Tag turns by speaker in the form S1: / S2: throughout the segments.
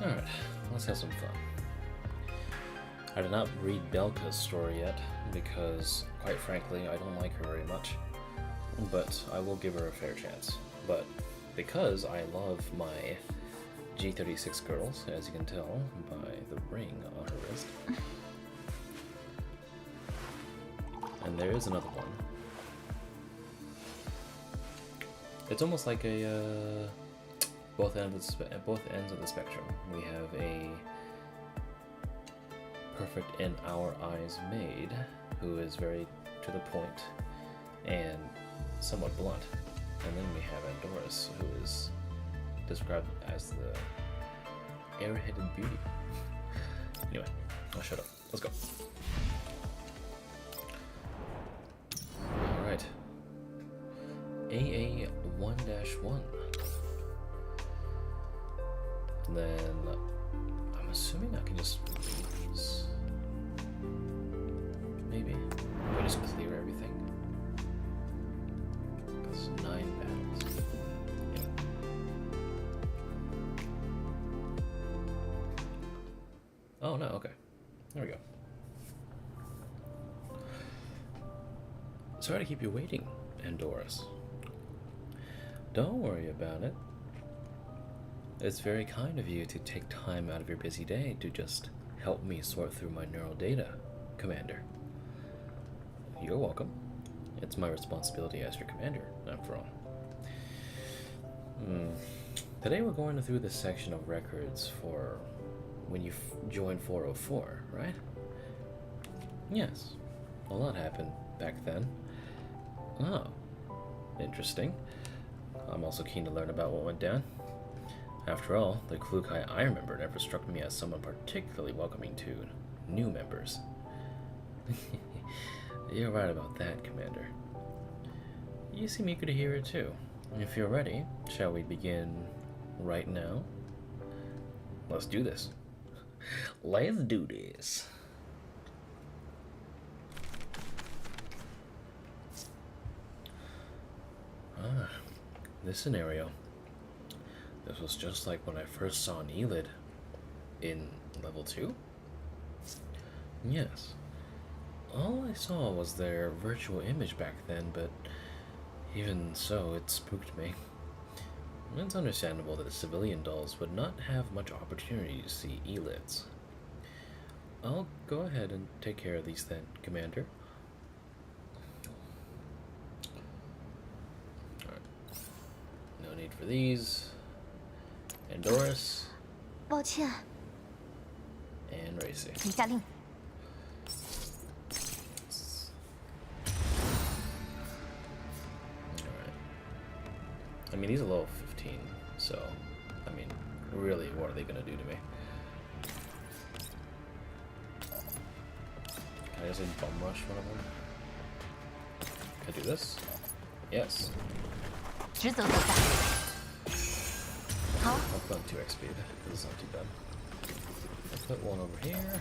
S1: Alright, let's have some fun. I did not read Belka's story yet, because, quite frankly, I don't like her very much. But I will give her a fair chance. But because I love my G36 girls, as you can tell by the ring on her wrist. And there is another one. It's almost like a both ends of the spectrum. We have a perfect in our eyes maid who is very to the point and somewhat blunt, and then we have Andoris, who is described as the air-headed beauty. Anyway, I'll shut up. Let's go. All right. AA 1-1. Then I'm assuming I can just read these. Maybe. I just clear everything. That's 9 battles. Yeah. Oh no, okay. There we go. Sorry to keep you waiting, Andoris. Don't worry about it. It's very kind of you to take time out of your busy day to just help me sort through my neural data, Commander. You're welcome. It's my responsibility as your commander, after all. Today we're going through the section of records for when you joined 404, right? Yes. A lot happened back then. Oh, interesting. I'm also keen to learn about what went down. After all, the Klukai I remember never struck me as someone particularly welcoming to new members. You're right about that, Commander. You seem eager to hear it too. If you're ready, shall we begin right now? Let's do this. Let's do this. This scenario. This was just like when I first saw an Elid in level 2? Yes. All I saw was their virtual image back then, but even so, it spooked me. It's understandable that the civilian dolls would not have much opportunity to see Elids. I'll go ahead and take care of these then, Commander. Alright. No need for these. Andoris.
S2: 抱歉。
S1: And Racy.
S2: 请下令。
S1: Alright. I mean, he's a level 15, so, I mean, really, what are they gonna do to me? Can I just bum rush one of them? Can I do this? Yes.
S2: 职责所在。好。
S1: I'll put on 2x speed, because it's not too bad. I'll put one over here.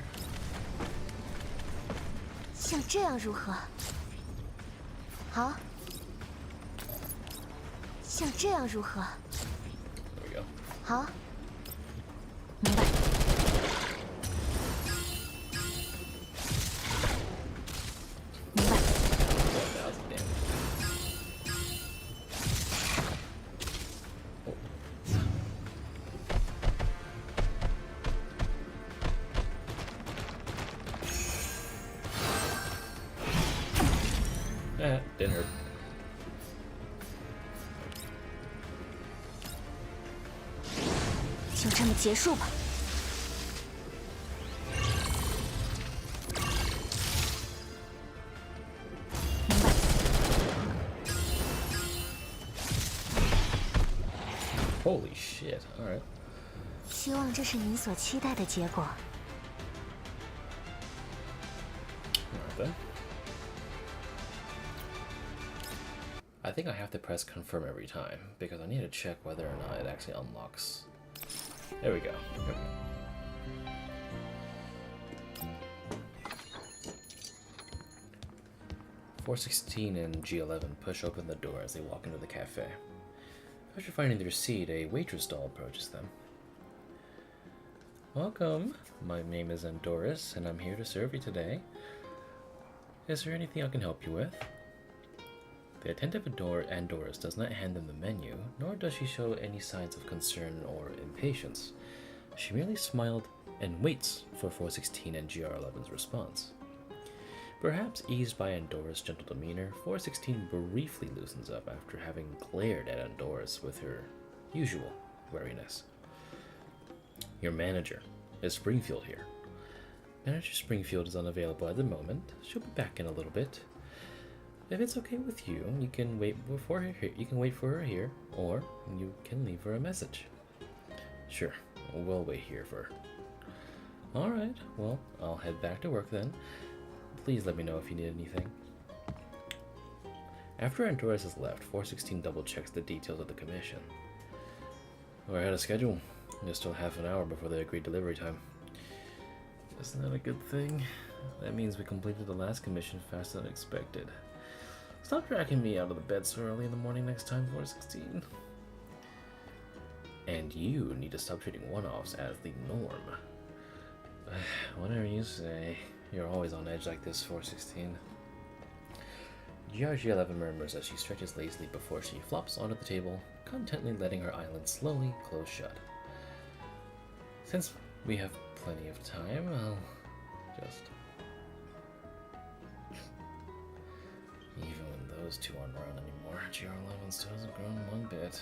S2: 像这样如何？好。像这样如何？
S1: There we go.
S2: 好。明白。明白。
S1: 1000 damage. Oh. Didn't hurt.
S2: 就这么结束吧。明白。
S1: Holy shit, alright.
S2: 希望这是您所期待的结果。
S1: Alright then. I think I have to press confirm every time, because I need to check whether or not it actually unlocks. There we go. Okay. .416 and G11 push open the door as they walk into the cafe. After finding their seat, a waitress doll approaches them. Welcome. My name is Andoris, and I'm here to serve you today. Is there anything I can help you with? The attentive Andoris does not hand them the menu, nor does she show any signs of concern or impatience. She merely smiled and waits for 416 and GR11's response. Perhaps eased by Andoris' gentle demeanor, 416 briefly loosens up after having glared at Andoris with her usual wariness. Your manager is Springfield here. Manager Springfield is unavailable at the moment. She'll be back in a little bit. If it's okay with you, you can wait for her here. You can wait for her here, or you can leave her a message. Sure, we'll wait here for her. All right. Well, I'll head back to work then. Please let me know if you need anything. After Andoris has left, 416 double checks the details of the commission. We're ahead of schedule. There's still half an hour before the agreed delivery time. Isn't that a good thing? That means we completed the last commission faster than expected. Stop dragging me out of the bed so early in the morning next time, 416. And you need to stop treating one-offs as the norm. Whatever you say. You're always on edge like this, 416. GRG11 murmurs as she stretches lazily before she flops onto the table, contently letting her eyelids slowly close shut. Since we have plenty of time, I'll just... Even when those two aren't around anymore, GR11 still hasn't grown one bit.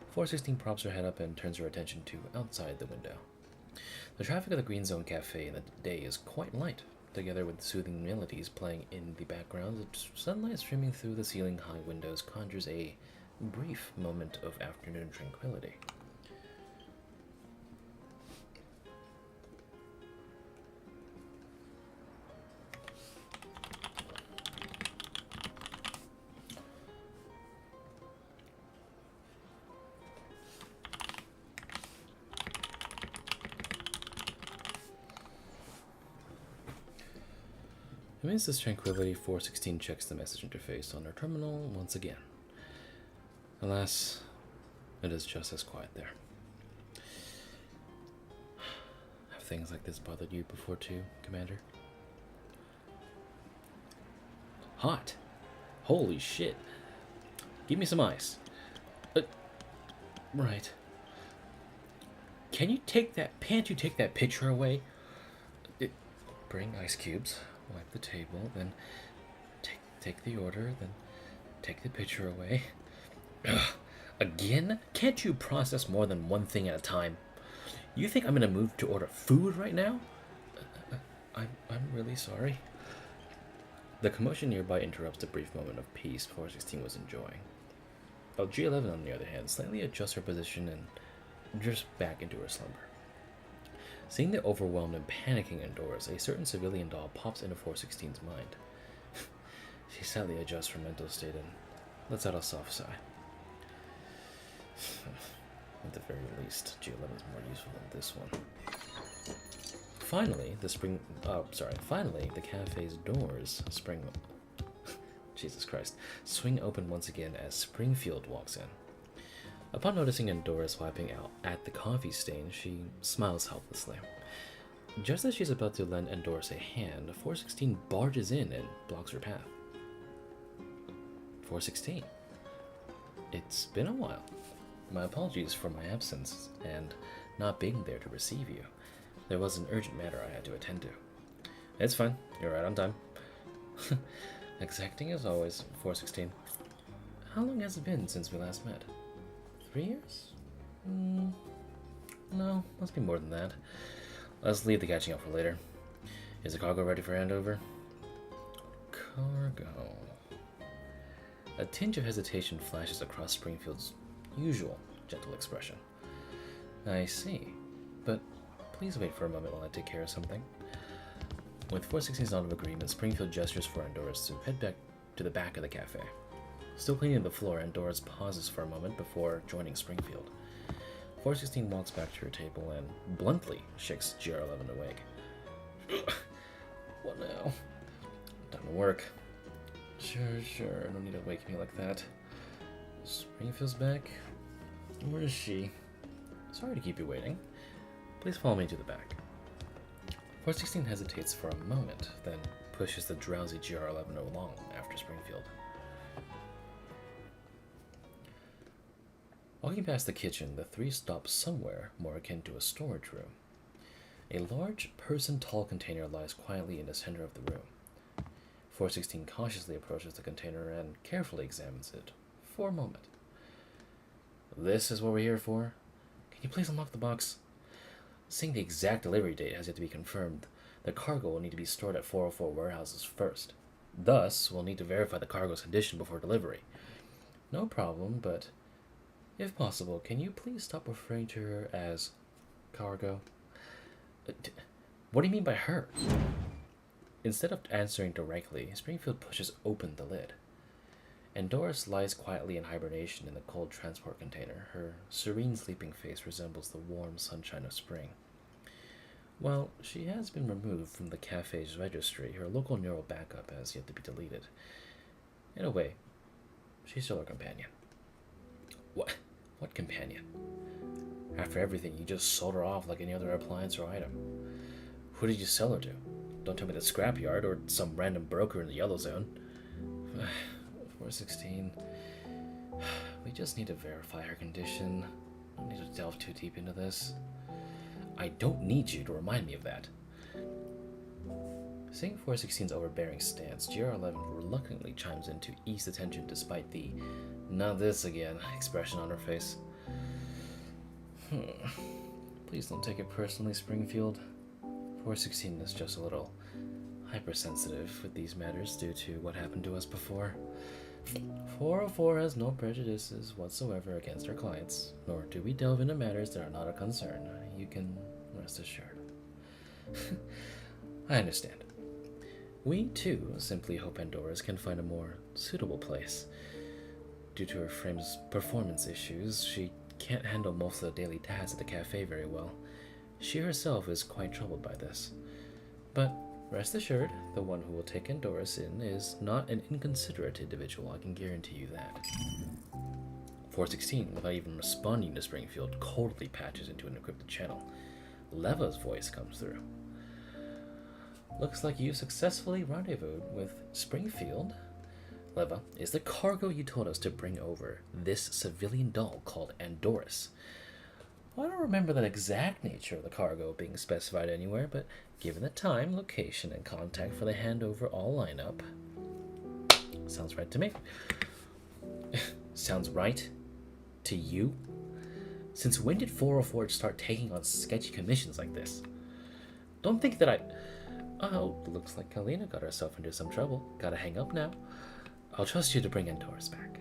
S1: 416 props her head up and turns her attention to outside the window. The traffic of the Green Zone Cafe in the day is quite light, together with soothing melodies playing in the background. The sunlight streaming through the ceiling-high windows conjures a brief moment of afternoon tranquility. Amidst this tranquility, 416 checks the message interface on her terminal once again. Alas, it is just as quiet there. Have things like this bothered you before too, Commander? Hot! Holy shit! Give me some ice. Right. Can't you take that picture away? Bring ice cubes. Wipe the table, then take the order, then take the picture away. Ugh. Again? Can't you process more than one thing at a time? You think I'm in a mood to order food right now? I'm really sorry. The commotion nearby interrupts the brief moment of peace 416 was enjoying. While G11, on the other hand, slightly adjusts her position and drifts back into her slumber. Seeing the overwhelmed and panicking Andoris, a certain civilian doll pops into 416's mind. She sadly adjusts her mental state and lets out a soft sigh. At the very least, G11 is more useful than this one. Finally, the cafe's doors swing open once again as Springfield walks in. Upon noticing Andoris wiping out at the coffee stain, she smiles helplessly. Just as she's about to lend Andoris a hand, 416 barges in and blocks her path. 416. It's been a while. My apologies for my absence and not being there to receive you. There was an urgent matter I had to attend to. It's fine. You're right on time. Exacting as always, 416. How long has it been since we last met? 3 years? No, must be more than that. Let's leave the catching up for later. Is the cargo ready for handover? Cargo. A tinge of hesitation flashes across Springfield's usual gentle expression. I see, but please wait for a moment while I take care of something. With 416's nod of agreement, Springfield gestures for Andoris to head back to the back of the cafe. Still cleaning the floor, Andoris pauses for a moment before joining Springfield. 416 walks back to her table and bluntly shakes GR11 awake. What now? Time to work. Sure, no need to wake me like that. Springfield's back? Where is she? Sorry to keep you waiting. Please follow me to the back. 416 hesitates for a moment, then pushes the drowsy GR11 along after Springfield. Walking past the kitchen, the three stop somewhere more akin to a storage room. A large, person-tall container lies quietly in the center of the room. 416 cautiously approaches the container and carefully examines it for a moment. This is what we're here for? Can you please unlock the box? Seeing the exact delivery date has yet to be confirmed, the cargo will need to be stored at 404 warehouses first. Thus, we'll need to verify the cargo's condition before delivery. No problem, but if possible, can you please stop referring to her as cargo? What do you mean by her? Instead of answering directly, Springfield pushes open the lid. Andoris lies quietly in hibernation in the cold transport container. Her serene sleeping face resembles the warm sunshine of spring. While she has been removed from the cafe's registry, her local neural backup has yet to be deleted. In a way, she's still her companion. What companion? After everything, you just sold her off like any other appliance or item. Who did you sell her to? Don't tell me the scrapyard or some random broker in the yellow zone. 416. We just need to verify her condition. I don't need to delve too deep into this. I don't need you to remind me of that. Seeing 416's overbearing stance, GR11 reluctantly chimes in to ease the tension despite the "not this again" expression on her face. Please don't take it personally, Springfield. 416 is just a little hypersensitive with these matters due to what happened to us before. 404 has no prejudices whatsoever against our clients, nor do we delve into matters that are not a concern. You can rest assured. I understand. We, too, simply hope Andoris can find a more suitable place. Due to her frame's performance issues, she can't handle most of the daily tasks at the cafe very well. She herself is quite troubled by this. But rest assured, the one who will take Andoris in is not an inconsiderate individual, I can guarantee you that. 416, without even responding to Springfield, coldly patches into an encrypted channel. Leva's voice comes through. Looks like you successfully rendezvoused with Springfield. Leva, is the cargo you told us to bring over this civilian doll called Andoris? Well, I don't remember the exact nature of the cargo being specified anywhere, but given the time, location, and contact for the handover all line up, sounds right to me. Sounds right to you? Since when did 404 start taking on sketchy commissions like this? Don't think that Oh, looks like Kalina got herself into some trouble. Gotta hang up now. I'll trust you to bring Andoris back.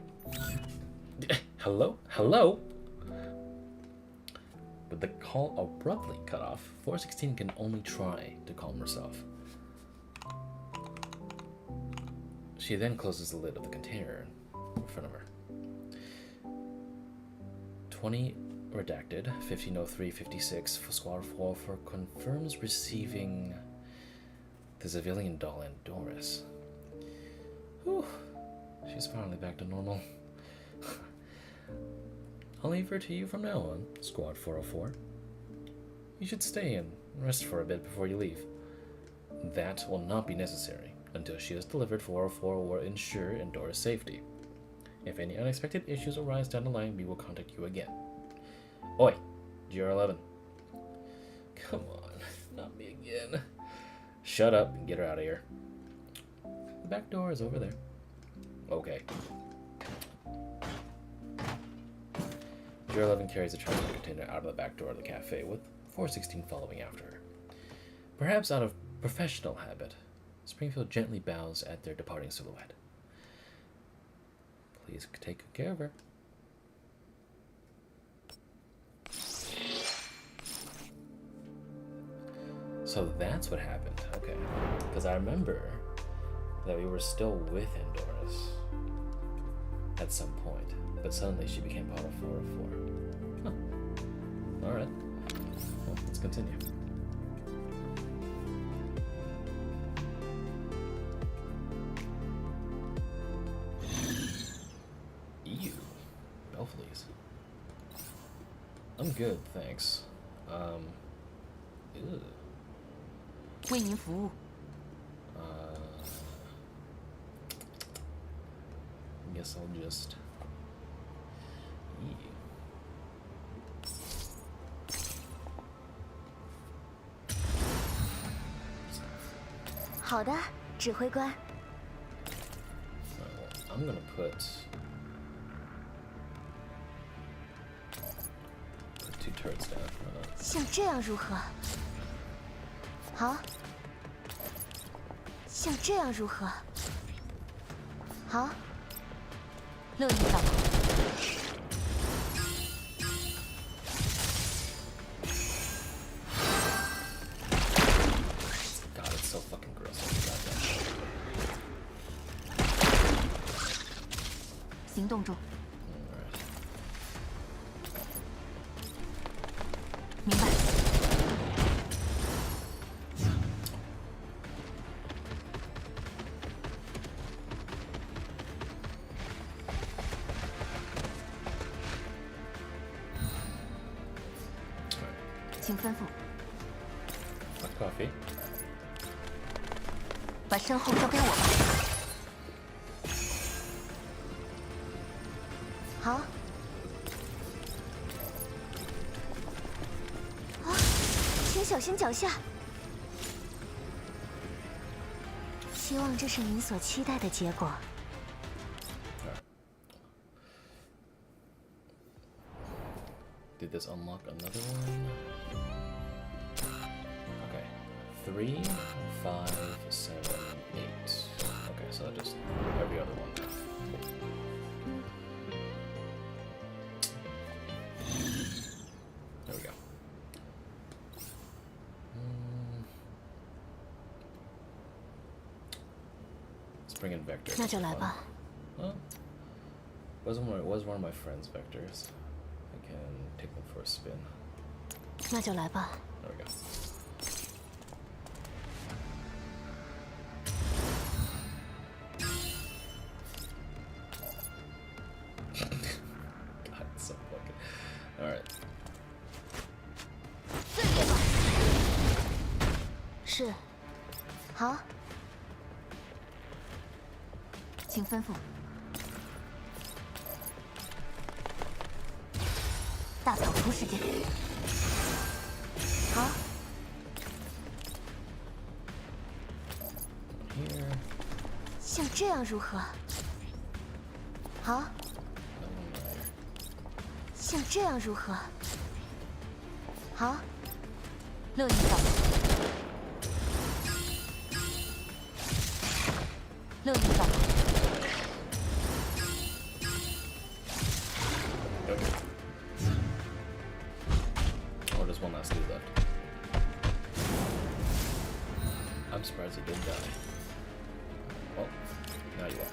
S1: Hello? Hello? With the call abruptly cut off, 416 can only try to calm herself. She then closes the lid of the container in front of her. 20 redacted, 150356, Squad 4 confirms receiving the civilian doll Andoris. Whew, she's finally back to normal. I'll leave her to you from now on, Squad 404. You should stay and rest for a bit before you leave. That will not be necessary. Until she is delivered, 404 will ensure Andoris' safety. If any unexpected issues arise down the line, we will contact you again. Oi, GR11. Come on, not me again. Shut up and get her out of here. The back door is over there. Okay. GR11 carries the transport container out of the back door of the cafe, with 416 following after her. Perhaps out of professional habit, Springfield gently bows at their departing silhouette. Please take good care of her. So that's what happened. Okay. Because I remember that we were still with Andoris at some point, but suddenly she became part of 404. Huh. Alright. Well, let's continue. Ew. Belfleys. I'm good, thanks. Ew.
S2: 为您服务。
S1: I guess I'll just. Eee.
S2: 好的，指挥官。
S1: Well, I'm gonna put 2 turrets down.
S2: 像这样如何？好。像这样如何？好。乐意帮忙。
S1: God, it's so fucking gross. Goddamn.
S2: 行动中。
S1: Alright.
S2: 明白。请吩咐。
S1: Hot coffee.
S2: 把身后交给我吧。好。啊，请小心脚下。希望这是您所期待的结果。
S1: Did this unlock another one? Okay. 3, 5, 7, 8. Okay, so just every other one. There we go. Let's bring in Vector.
S2: 那就来吧。
S1: Well, was one of my friend's vectors. I can take them for a spin.
S2: 那就来吧。
S1: There we go. God, it's so fucking. Alright.
S2: 碎裂吧。是。好。请吩咐。大扫除时间。好。
S1: Here.
S2: 像这样如何？好。像这样如何？好。乐意帮忙。乐意帮忙。
S1: Okay. Oh, there's one last dude left. I'm surprised he didn't die. Oh, now you are.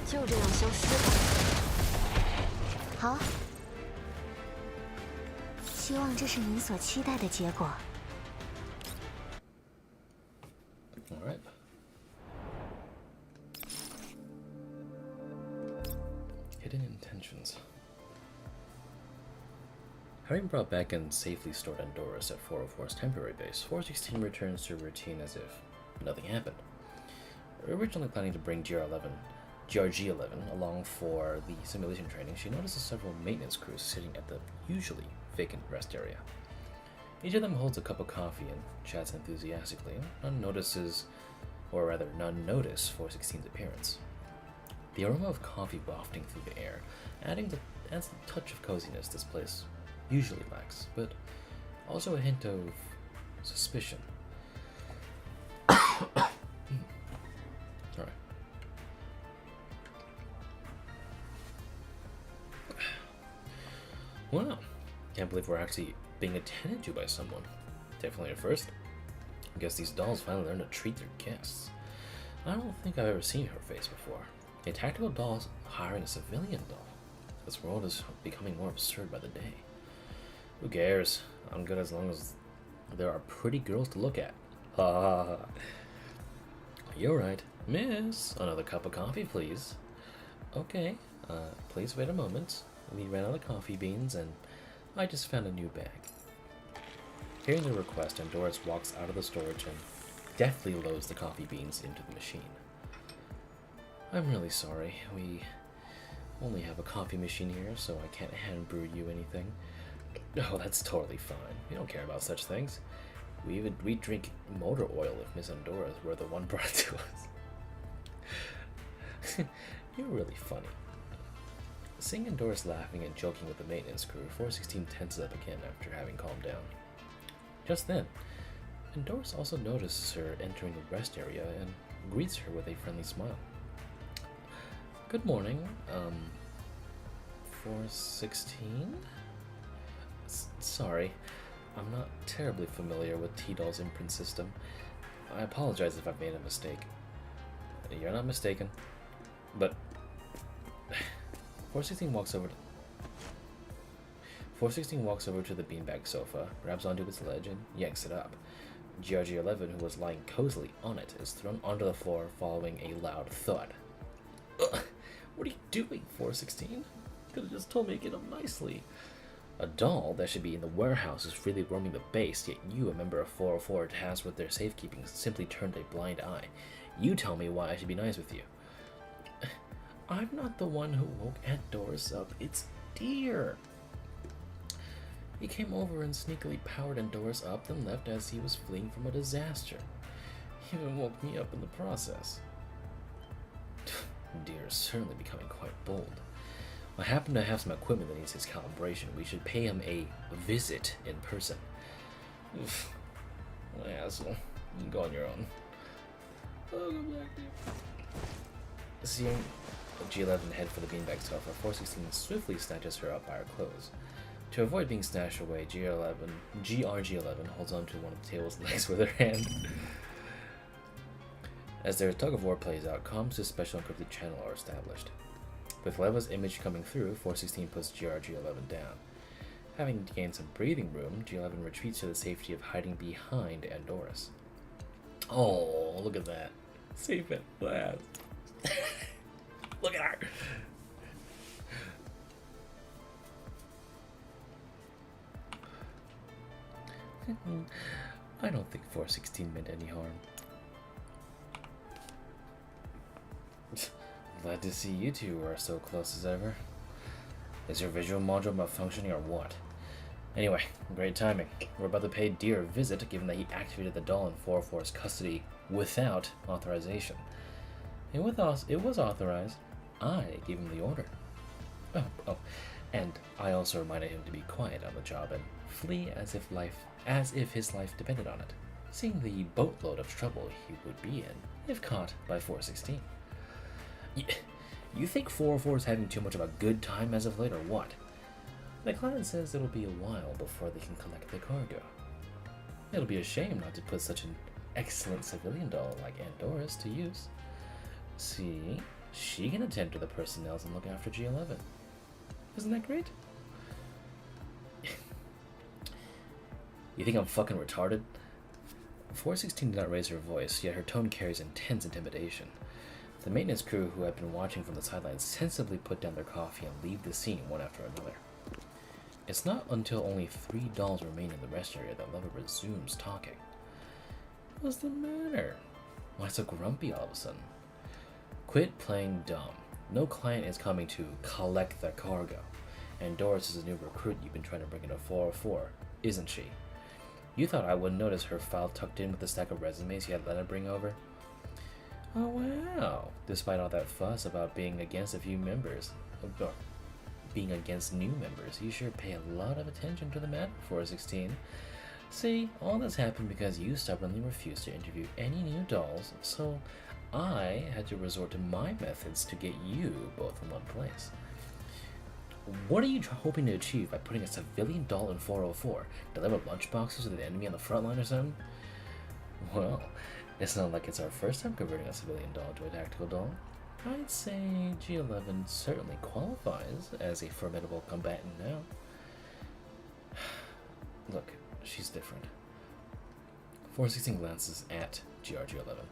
S2: 就这样消失了。好。希望这是您所期待的结果。
S1: All right. Hidden intentions. Having brought back and safely stored Andoris at 404's temporary base, 416 returns to routine as if nothing happened. Originally planning to bring GRG11 along for the simulation training, she notices several maintenance crews sitting at the usually vacant rest area. Each of them holds a cup of coffee and chats enthusiastically. None notice 416's appearance. The aroma of coffee wafting through the air, adds the touch of coziness this place usually lacks, but also a hint of suspicion. Sorry. Wow, can't believe we're actually being attended to by someone. Definitely a first. I guess these dolls finally learned to treat their guests. I don't think I've ever seen her face before. A tactical doll hiring a civilian doll. This world is becoming more absurd by the day. Who cares? I'm good as long as there are pretty girls to look at. Ha ha ha. You're right. Miss, another cup of coffee, please. Okay, please wait a moment. We ran out of coffee beans and I just found a new bag. Hearing the request, Andoris walks out of the storage and deftly loads the coffee beans into the machine. I'm really sorry. We only have a coffee machine here, so I can't hand brew you anything. Oh, that's totally fine. We don't care about such things. We drink motor oil if Miss Andoris were the one brought to us. You're really funny. Seeing Andoris laughing and joking with the maintenance crew, 416 tenses up again after having calmed down. Just then, Andoris also notices her entering the rest area and greets her with a friendly smile. Good morning, 416? Sorry, I'm not terribly familiar with T-Doll's imprint system. I apologize if I've made a mistake. You're not mistaken. But 416 walks over to the beanbag sofa, grabs onto its ledge, and yanks it up. GRG-11, who was lying cozily on it, is thrown onto the floor following a loud thud. Ugh. What are you doing, 416? Could have just told me to get up nicely. A doll that should be in the warehouse is freely roaming the base, yet you, a member of 404 tasked with their safekeeping, simply turned a blind eye. You tell me why I should be nice with you. I'm not the one who woke Andoris up, it's Deer. He came over and sneakily powered Andoris up, then left as he was fleeing from a disaster. He even woke me up in the process. Deer is certainly becoming quite bold. I happen to have some equipment that needs his calibration. We should pay him a visit in person. Oof. What an asshole. You can go on your own. Oh, go back there. Seeing G11 head for the beanbag sofa, 416 swiftly snatches her up by her clothes. To avoid being snatched away, GRG11 holds onto one of the table's legs with her hand. As their tug-of-war plays out, comms to special encrypted channel are established. With Leva's image coming through, 416 puts GRG11 down. Having gained some breathing room, G11 retreats to the safety of hiding behind Andoris. Oh, look at that. Safe at last. Look at her. I don't think 416 meant any harm. Glad to see you two are so close as ever. Is your visual module malfunctioning or what? Anyway, great timing. We're about to pay Deer a visit, given that he activated the doll in 404's custody without authorization. It was authorized. I gave him the order. Oh, and I also reminded him to be quiet on the job and flee as if his life depended on it, seeing the boatload of trouble he would be in if caught by 416. You think 404 is having too much of a good time as of late, or what? The client says it'll be a while before they can collect the cargo. It'll be a shame not to put such an excellent civilian doll like Andoris to use. See, she can attend to the personnel and look after G11. Isn't that great? You think I'm fucking retarded? 416 did not raise her voice, yet her tone carries intense intimidation. The maintenance crew, who had been watching from the sidelines, sensibly put down their coffee and leave the scene one after another. It's not until only 3 dolls remain in the rest area that Leva resumes talking. What's the matter? Why so grumpy all of a sudden? Quit playing dumb. No client is coming to collect the cargo. And Doris is a new recruit you've been trying to bring into 404, isn't she? You thought I wouldn't notice her file tucked in with the stack of resumes you had Lena bring over? Oh wow, despite all that fuss about being against new members, you sure pay a lot of attention to the matter, 416. See, all this happened because you stubbornly refused to interview any new dolls, so I had to resort to my methods to get you both in one place. What are you hoping to achieve by putting a civilian doll in 404? Deliver lunchboxes to the enemy on the front line or something? Well, it's not like it's our first time converting a civilian doll to a tactical doll. I'd say G11 certainly qualifies as a formidable combatant now. Look, she's different. 416 glances at GRG11,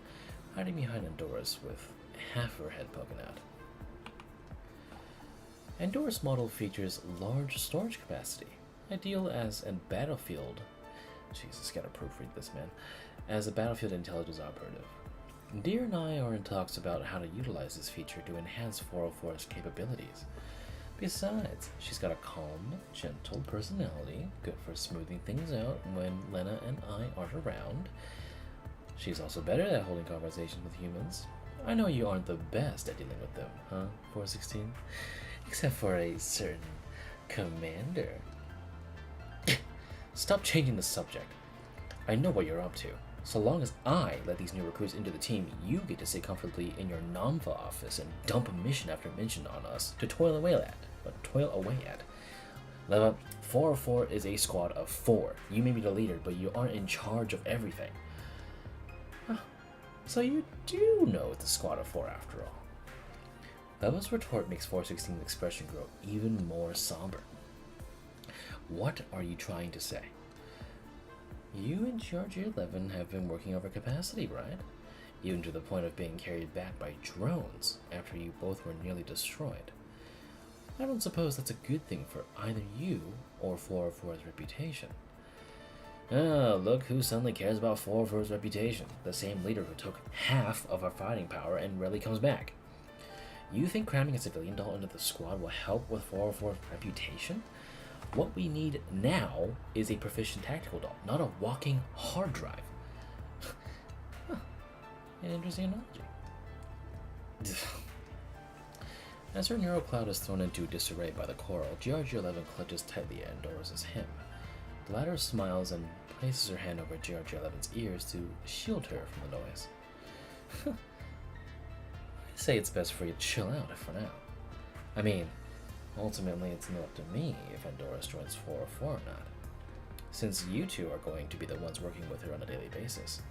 S1: hiding behind Andoris with half her head poking out. Andoris model features large storage capacity, ideal as a battlefield Jesus, gotta proofread this, man. As a battlefield intelligence operative. Deer and I are in talks about how to utilize this feature to enhance 404's capabilities. Besides, she's got a calm, gentle personality, good for smoothing things out when Lena and I aren't around. She's also better at holding conversations with humans. I know you aren't the best at dealing with them, huh, 416? Except for a certain commander. Stop changing the subject. I know what you're up to. So long as I let these new recruits into the team, you get to sit comfortably in your Namva office and dump mission after mission on us to toil away at. Level 404 is a squad of 4. You may be the leader, but you aren't in charge of everything. Huh. So you do know it's a squad of 4 after all. Level's retort makes 416's expression grow even more somber. What are you trying to say? You and GRG-11 have been working over capacity, right? Even to the point of being carried back by drones after you both were nearly destroyed. I don't suppose that's a good thing for either you or 404's reputation. Ah, look who suddenly cares about 404's reputation, the same leader who took half of our fighting power and rarely comes back. You think cramming a civilian doll into the squad will help with 404's reputation? What we need now is a proficient tactical doll, not a walking hard drive. Huh. An interesting analogy. As her neural cloud is thrown into disarray by the coral, GRG-11 clutches tightly at Andoris' hem. The latter smiles and places her hand over GRG-11's ears to shield her from the noise. I say it's best for you to chill out for now. I mean, ultimately, it's not up to me if Andoris joins 404 or not, since you two are going to be the ones working with her on a daily basis.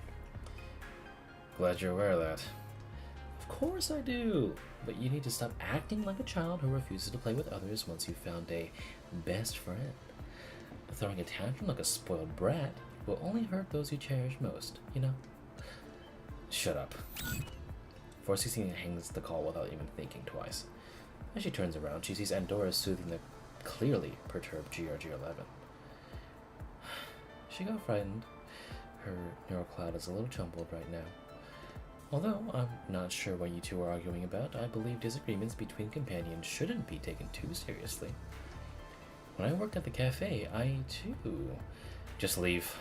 S1: Glad you're aware of that. Of course I do, but you need to stop acting like a child who refuses to play with others once you've found a best friend. Throwing a tantrum like a spoiled brat will only hurt those you cherish most, you know? Shut up. 416 hangs the call without even thinking twice. As she turns around, she sees Andoris soothing the clearly perturbed GRG-11. She got frightened. Her neural cloud is a little jumbled right now. Although I'm not sure what you two are arguing about, I believe disagreements between companions shouldn't be taken too seriously. When I worked at the cafe, I too... Just leave.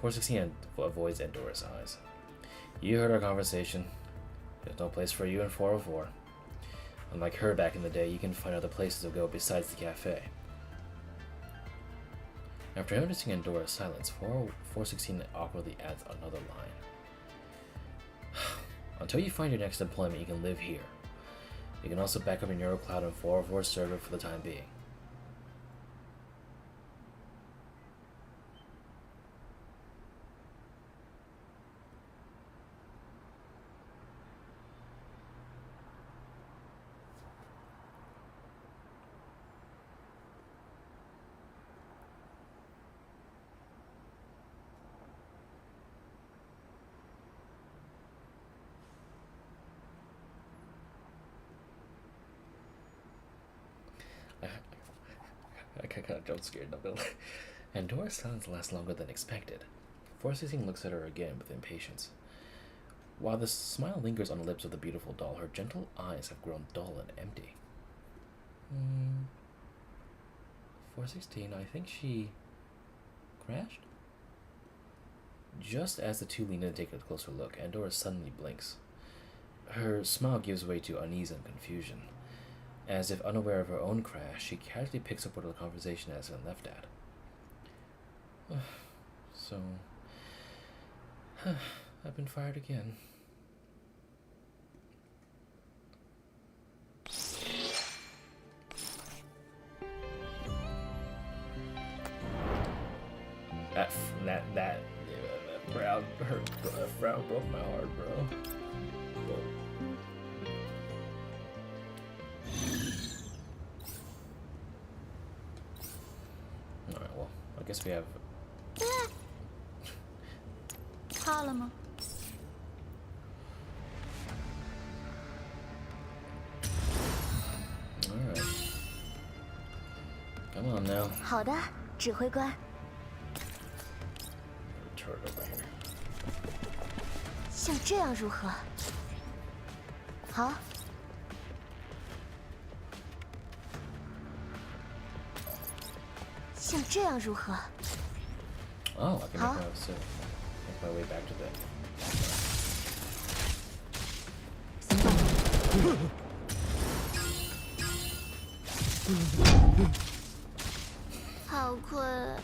S1: 416 avoids Andoris' eyes. You heard our conversation. There's no place for you in 404. Unlike her back in the day, you can find other places to go besides the cafe. After noticing Andora's silence, 416 awkwardly adds another line. Until you find your next employment, you can live here. You can also back up your NeuroCloud and 404 server for the time being. I kind of jump scared, not gonna lie. Andora's silence lasts longer than expected. 416 looks at her again with impatience. While the smile lingers on the lips of the beautiful doll, her gentle eyes have grown dull and empty. 416, I think she crashed? Just as the two lean in to take a closer look, Andorra suddenly blinks. Her smile gives way to unease and confusion. As if unaware of her own crash, she casually picks up where the conversation has been left at. So, I've been fired again. That frown broke my heart, bro. Alright, well, I guess we have...
S2: Alright.
S1: Come on now.
S2: 好的，指挥官。像这样如何？好。像这样如何？
S1: Oh, I can make my way back to that.
S2: 好困。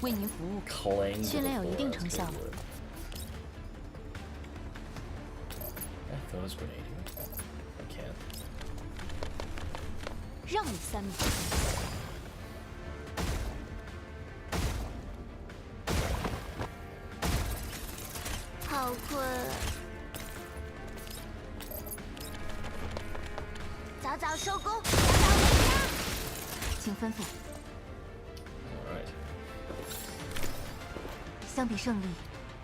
S3: 为您服务，
S1: Clang
S3: 训练有一定成效。
S1: I throw this grenade here. I can't.
S3: 让你3秒。
S2: 好困。早早收工，早早回家。
S3: 请吩咐。
S1: All right.
S3: 相比胜利，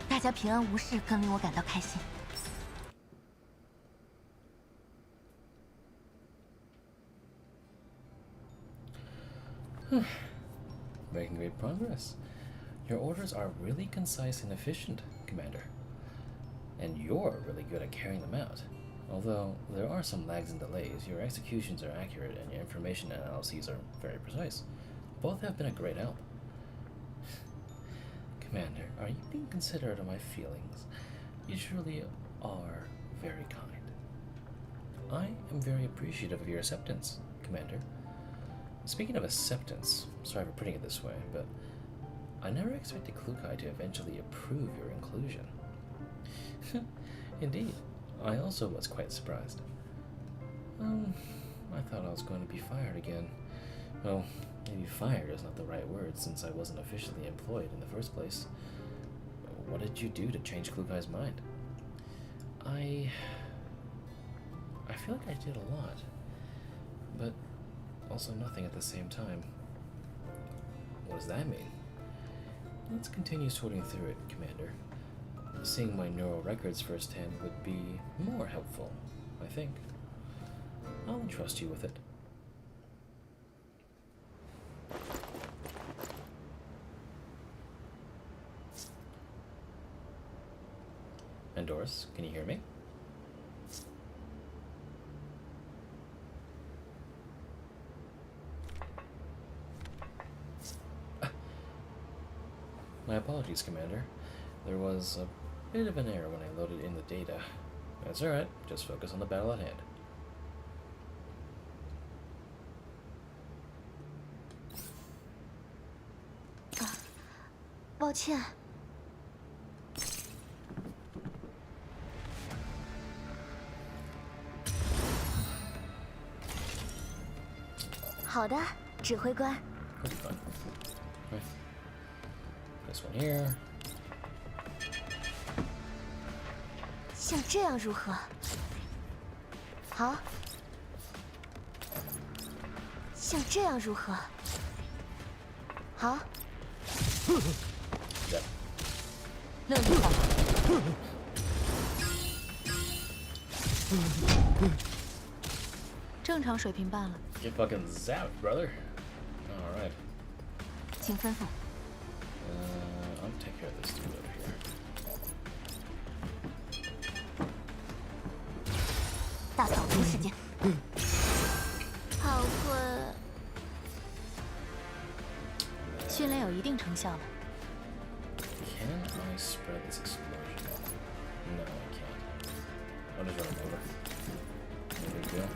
S3: 大家平安无事更令我感到开心。
S1: Making great progress. Your orders are really concise and efficient, Commander. And you're really good at carrying them out. Although there are some lags and delays, your executions are accurate and your information analyses are very precise. Both have been a great help. Commander, are you being considerate of my feelings? You truly are very kind. I am very appreciative of your acceptance, Commander. Speaking of acceptance, sorry for putting it this way, but I never expected Klukai to eventually approve your inclusion. Indeed, I also was quite surprised. I thought I was going to be fired again. Well, maybe fired is not the right word since I wasn't officially employed in the first place. What did you do to change Klukai's mind? I feel like I did a lot, but also nothing at the same time. What does that mean? Let's continue sorting through it, Commander. Seeing my neural records firsthand would be more helpful, I think. I'll entrust you with it. Andoris, can you hear me? My apologies, Commander. There was a bit of an error when I loaded in the data. That's alright, just focus on the battle at hand.
S2: 抱歉。好的，指挥官。
S1: Pretty fun. Right. This one here.
S2: 像这样如何？好。像这样如何？好。
S1: Yep.
S3: 乐意吧。正常水平半了，
S1: Get fucking zapped, brother. Alright.
S3: 请吩咐。
S1: I'll take care of this dude over here.
S3: 大扫除时间。
S2: 好困。
S3: 训练有一定成效了。
S1: Can I spread this explosion? No, I can't. I'll just run him over. No big deal.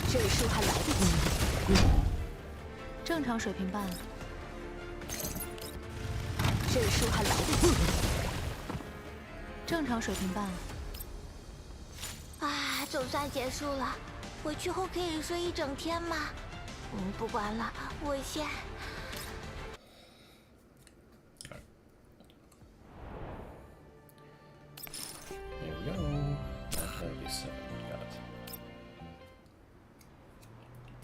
S3: 这里树还来得及。正常水平半了。这里树还来得及。正常水平半了。
S2: 啊，总算结束了。回去后可以睡一整天吗？不管了，我先。
S1: There we go. That'll be set. Got it.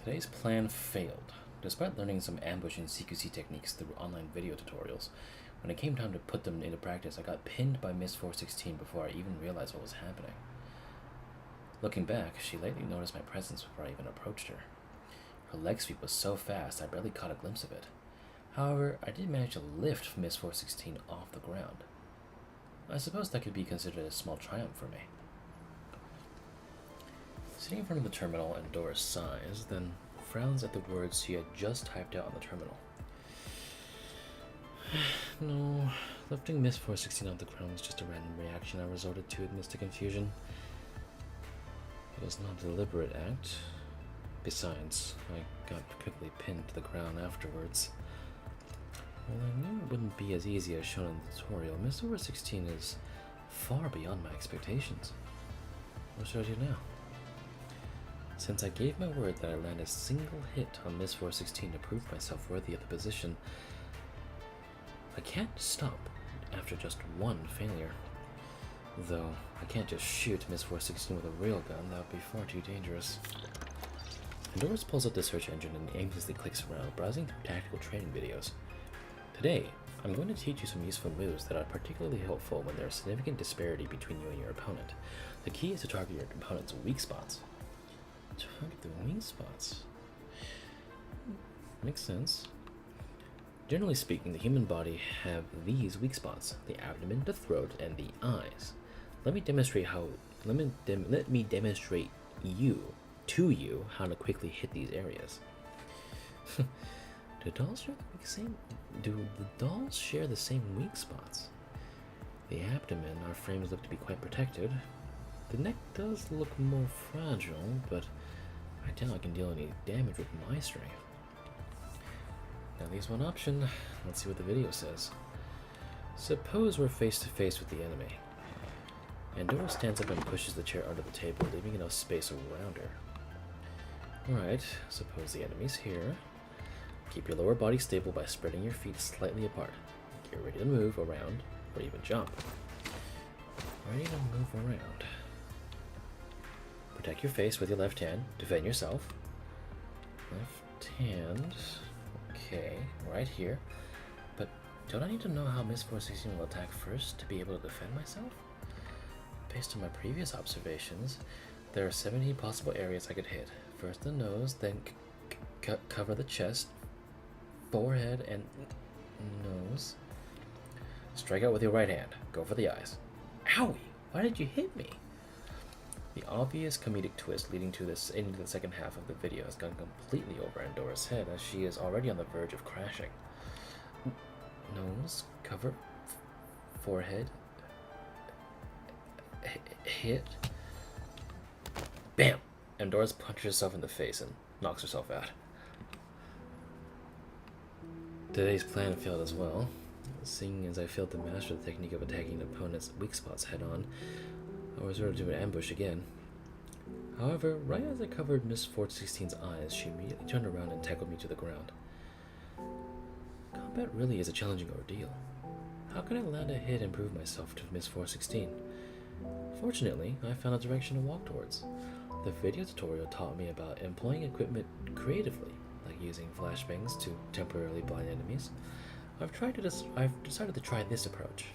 S1: Today's plan failed. Despite learning some ambush and CQC techniques through online video tutorials, when it came time to put them into practice, I got pinned by Miss 416 before I even realized what was happening. Looking back, she lately noticed my presence before I even approached her. Her leg sweep was so fast I barely caught a glimpse of it. However, I did manage to lift Miss 416 off the ground. I suppose that could be considered a small triumph for me. Sitting in front of the terminal, Andoris sighs, then frowns at the words she had just typed out on the terminal. No, lifting Miss 416 off the ground was just a random reaction I resorted to amidst the confusion. It was not a deliberate act. Besides, I got quickly pinned to the ground afterwards. Well, I knew it wouldn't be as easy as shown in the tutorial. Miss 416 is far beyond my expectations. What should I do now? Since I gave my word that I land a single hit on Miss 416 to prove myself worthy of the position, I can't stop after just one failure. Though, I can't just shoot Miss 416 with a real gun, that would be far too dangerous. Andoris pulls up the search engine and aimlessly clicks around, browsing through tactical training videos. Today, I'm going to teach you some useful moves that are particularly helpful when there is significant disparity between you and your opponent. The key is to target your opponent's weak spots. Target the weak spots? Makes sense. Generally speaking, the human body have these weak spots: the abdomen, the throat, and the eyes. Let me demonstrate to you how to quickly hit these areas. Do the dolls share the same weak spots? The abdomen, our frames look to be quite protected. The neck does look more fragile, but I doubt I can deal any damage with my strength. Now leaves one option. Let's see what the video says. Suppose we're face to face with the enemy. Andoris stands up and pushes the chair under the table, leaving enough space around her. Alright, suppose the enemy's here. Keep your lower body stable by spreading your feet slightly apart. Get ready to move around, or even jump. Ready to move around. Protect your face with your left hand. Defend yourself. Left hand. Okay, right here. But don't I need to know how Miss 416 will attack first to be able to defend myself? Based on my previous observations, there are 17 possible areas I could hit. First the nose, then cover the chest, forehead, and nose. Strike out with your right hand. Go for the eyes. Owie! Why did you hit me? The obvious comedic twist leading to this into the second half of the video has gone completely over Andoris' head, as she is already on the verge of crashing. Nose, cover, forehead, hit. Bam! Andoris punches herself in the face and knocks herself out. Today's plan failed as well. Seeing as I failed to master the technique of attacking an opponent's weak spots head-on, I resorted to an ambush again. However, right as I covered Miss 416's eyes, she immediately turned around and tackled me to the ground. Combat really is a challenging ordeal. How could I land a hit and prove myself to Miss 416? Fortunately, I found a direction to walk towards. The video tutorial taught me about employing equipment creatively, like using flashbangs to temporarily blind enemies. I've decided to try this approach.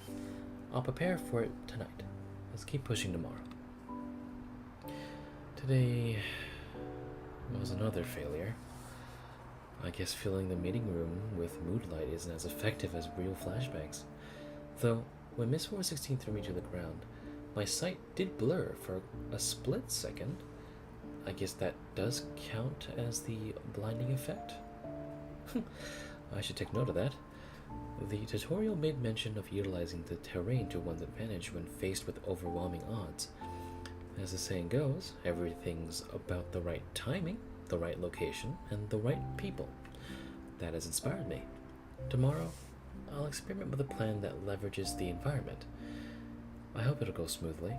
S1: I'll prepare for it tonight. Let's keep pushing tomorrow. Today was another failure. I guess filling the meeting room with mood light isn't as effective as real flashbangs. Though, when Miss 416 threw me to the ground, my sight did blur for a split second. I guess that does count as the blinding effect? I should take note of that. The tutorial made mention of utilizing the terrain to one's advantage when faced with overwhelming odds. As the saying goes, everything's about the right timing, the right location, and the right people. That has inspired me. Tomorrow, I'll experiment with a plan that leverages the environment. I hope it'll go smoothly.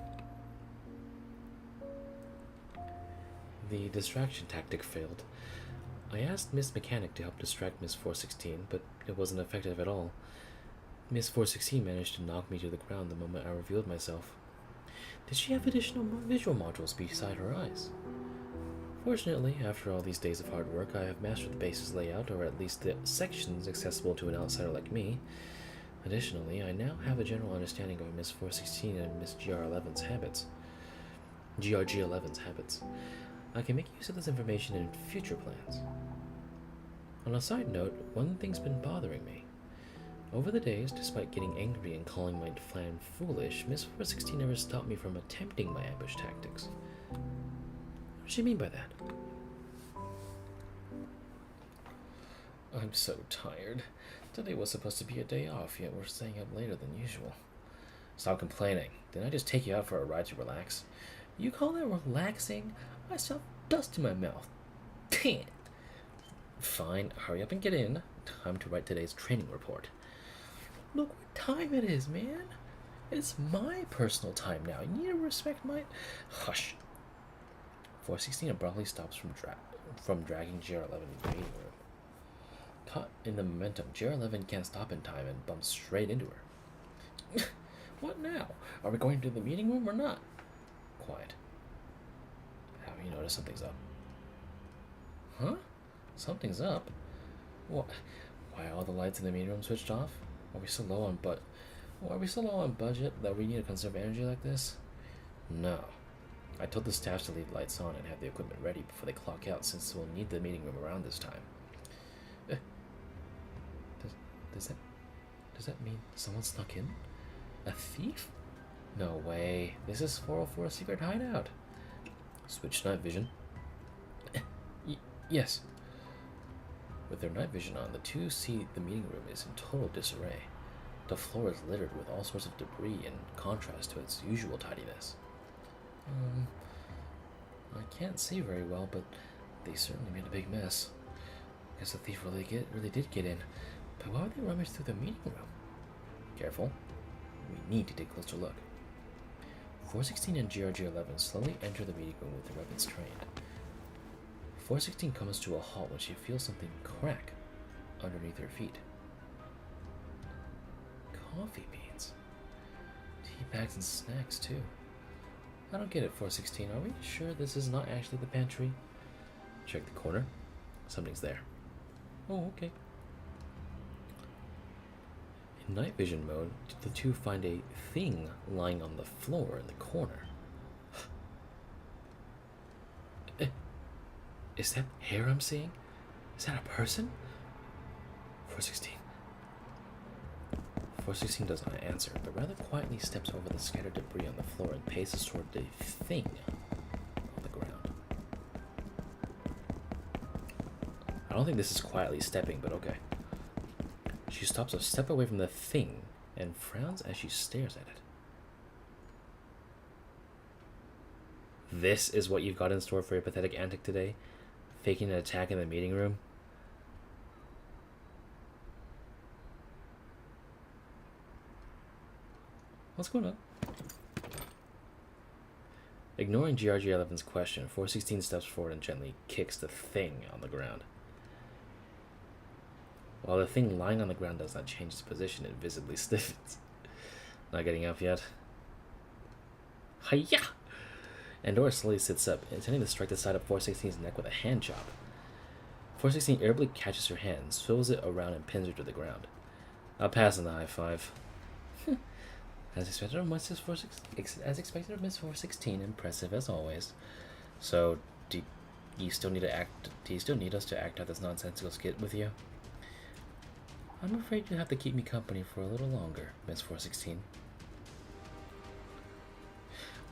S1: The distraction tactic failed. I asked Miss Mechanic to help distract Miss 416, but it wasn't effective at all. Miss 416 managed to knock me to the ground the moment I revealed myself. Did she have additional visual modules beside her eyes? Fortunately, after all these days of hard work, I have mastered the base's layout, or at least the sections accessible to an outsider like me. Additionally, I now have a general understanding of Miss 416 and Miss GR11's habits. GRG11's habits. I can make use of this information in future plans. On a side note, one thing's been bothering me. Over the days, despite getting angry and calling my plan foolish, Miss 416 never stopped me from attempting my ambush tactics. What does she mean by that? I'm so tired. Today was supposed to be a day off, yet we're staying up later than usual. Stop complaining. Didn't I just take you out for a ride to relax? You call that relaxing? I still have dust in my mouth. Damn it. Fine, hurry up and get in. Time to write today's training report. Look what time it is, man. It's my personal time now. You need to respect my... Hush. 416 abruptly stops from dragging GR11 in the meeting room. Caught in the momentum, GR11 can't stop in time and bumps straight into her. What now? Are we going to the meeting room or not? Quiet. Have you noticed something's up? Huh? Something's up? What? Why are all the lights in the meeting room switched off? Are we so low on budget that we need to conserve energy like this? No. I told the staff to leave lights on and have the equipment ready before they clock out, since we'll need the meeting room around this time. Does that mean someone snuck in? A thief? No way. This is 404's secret hideout. Switch night vision. Yes. With their night vision on, the two see the meeting room is in total disarray. The floor is littered with all sorts of debris in contrast to its usual tidiness. I can't see very well, but they certainly made a big mess. Guess the thief really did get in. But why would they rummage through the meeting room? Careful. We need to take a closer look. 416 and GRG11 slowly enter the meeting room with their weapons trained. 416 comes to a halt when she feels something crack underneath her feet. Coffee beans. Tea bags and snacks, too. I don't get it, 416. Are we sure this is not actually the pantry? Check the corner. Something's there. Oh, okay. In night vision mode, the two find a thing lying on the floor in the corner. Is that hair I'm seeing? Is that a person? 416. 416 does not answer, but rather quietly steps over the scattered debris on the floor and paces toward the thing on the ground. I don't think this is quietly stepping, but okay. She stops a step away from the thing and frowns as she stares at it. This is what you've got in store for your pathetic antic today? Faking an attack in the meeting room? What's going on? Ignoring GRG11's question, 416 steps forward and gently kicks the thing on the ground. While the thing lying on the ground does not change its position, it visibly stiffens. Not getting up yet. Hiya! Andoris slowly sits up, intending to strike the side of 416's neck with a hand job. 416 irritably catches her hand, swivels it around, and pins her to the ground. I'll pass on the high five. As expected of Miss 416, impressive as always. So, do you still need us to act out this nonsensical skit with you? I'm afraid you'll have to keep me company for a little longer, Miss 416.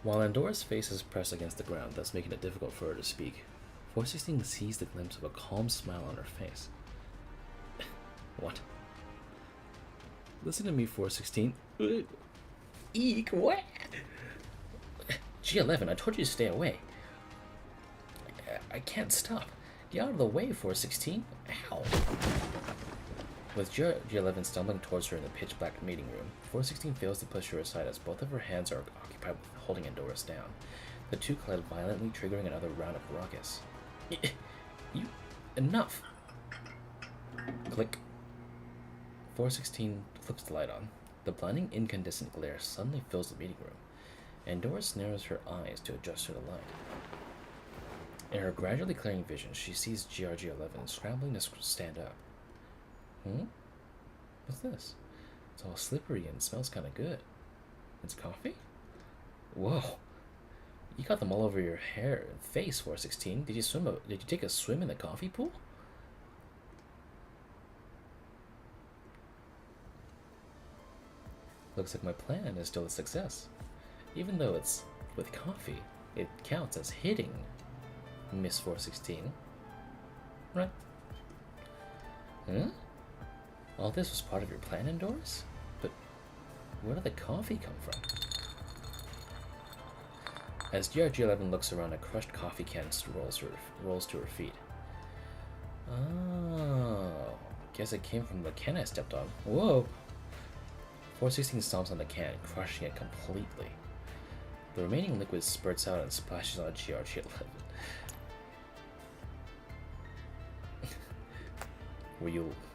S1: While Andoris' face is pressed against the ground, thus making it difficult for her to speak, 416 sees the glimpse of a calm smile on her face. What? Listen to me, 416. Eek, what? G11, I told you to stay away. I can't stop. Get out of the way, 416. Ow. With G11 stumbling towards her in the pitch-black meeting room, 416 fails to push her aside as both of her hands are occupied with holding Andoris down. The two collide violently, triggering another round of ruckus. You... enough! Click. 416 flips the light on. The blinding incandescent glare suddenly fills the meeting room. Andoris narrows her eyes to adjust to the light. In her gradually clearing vision, she sees GRG11 scrambling to stand up. What's this? It's all slippery and smells kind of good. It's coffee? Whoa. You got them all over your hair and face, 416. Did you take a swim in the coffee pool? Looks like my plan is still a success. Even though it's with coffee, it counts as hitting Miss 416. Right? Huh? All this was part of your plan, Andoris? But where did the coffee come from? As GRG11 looks around, a crushed coffee can rolls to her feet. Oh, guess it came from the can I stepped on. Whoa! 416 stomps on the can, crushing it completely. The remaining liquid spurts out and splashes on GRG11.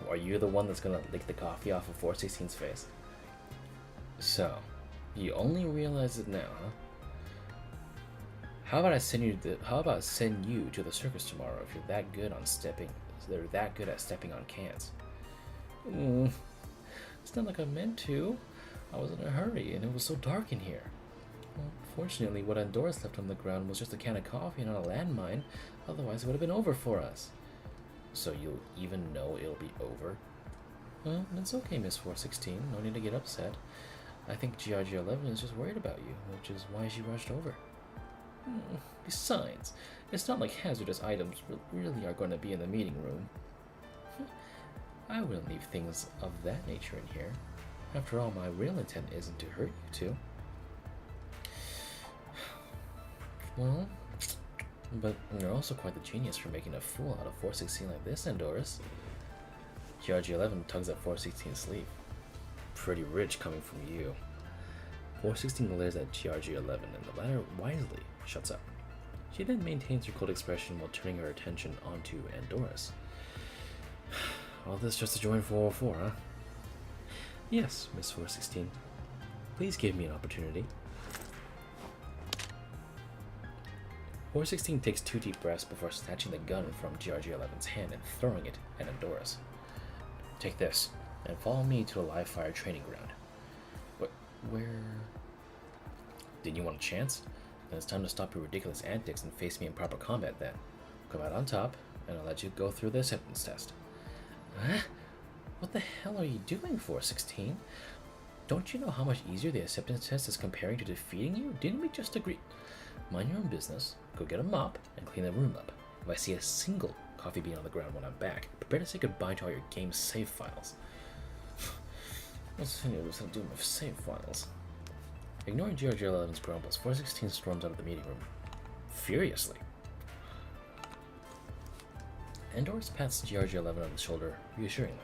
S1: Are you the one that's gonna lick the coffee off of 416's face? So, you only realize it now, huh? How about send you to the circus tomorrow if you're that good on stepping? They're that good at stepping on cans. It's not like I meant to. I was in a hurry, and it was so dark in here. Well, fortunately, what Andoris left on the ground was just a can of coffee and not a landmine. Otherwise, it would have been over for us. So you'll even know it'll be over? Well, it's okay, Miss 416. No need to get upset. I think GRG11 is just worried about you, which is why she rushed over. Besides, it's not like hazardous items really are going to be in the meeting room. I wouldn't leave things of that nature in here. After all, my real intent isn't to hurt you two. Well, but you're also quite the genius for making a fool out of 416 like this, Andoris. GRG11 tugs at 416's sleeve. Pretty rich coming from you. 416 glares at GRG11 and the latter wisely shuts up. She then maintains her cold expression while turning her attention onto Andoris. All this just to join 404, huh? Yes, Miss 416. Please give me an opportunity. 416 takes 2 deep breaths before snatching the gun from GRG11's hand and throwing it at Andoris. Take this, and follow me to the live fire training ground. Where? Didn't you want a chance? Then it's time to stop your ridiculous antics and face me in proper combat then. Come out on top, and I'll let you go through the acceptance test. Huh? What the hell are you doing, 416? Don't you know how much easier the acceptance test is comparing to defeating you? Didn't we just agree? Mind your own business, go get a mop, and clean the room up. If I see a single coffee bean on the ground when I'm back, prepare to say goodbye to all your game save files. What's any of this to do with save files? Ignoring GRG11's grumbles, 416 storms out of the meeting room, furiously. Andoris pats GRG11 on the shoulder, reassuringly.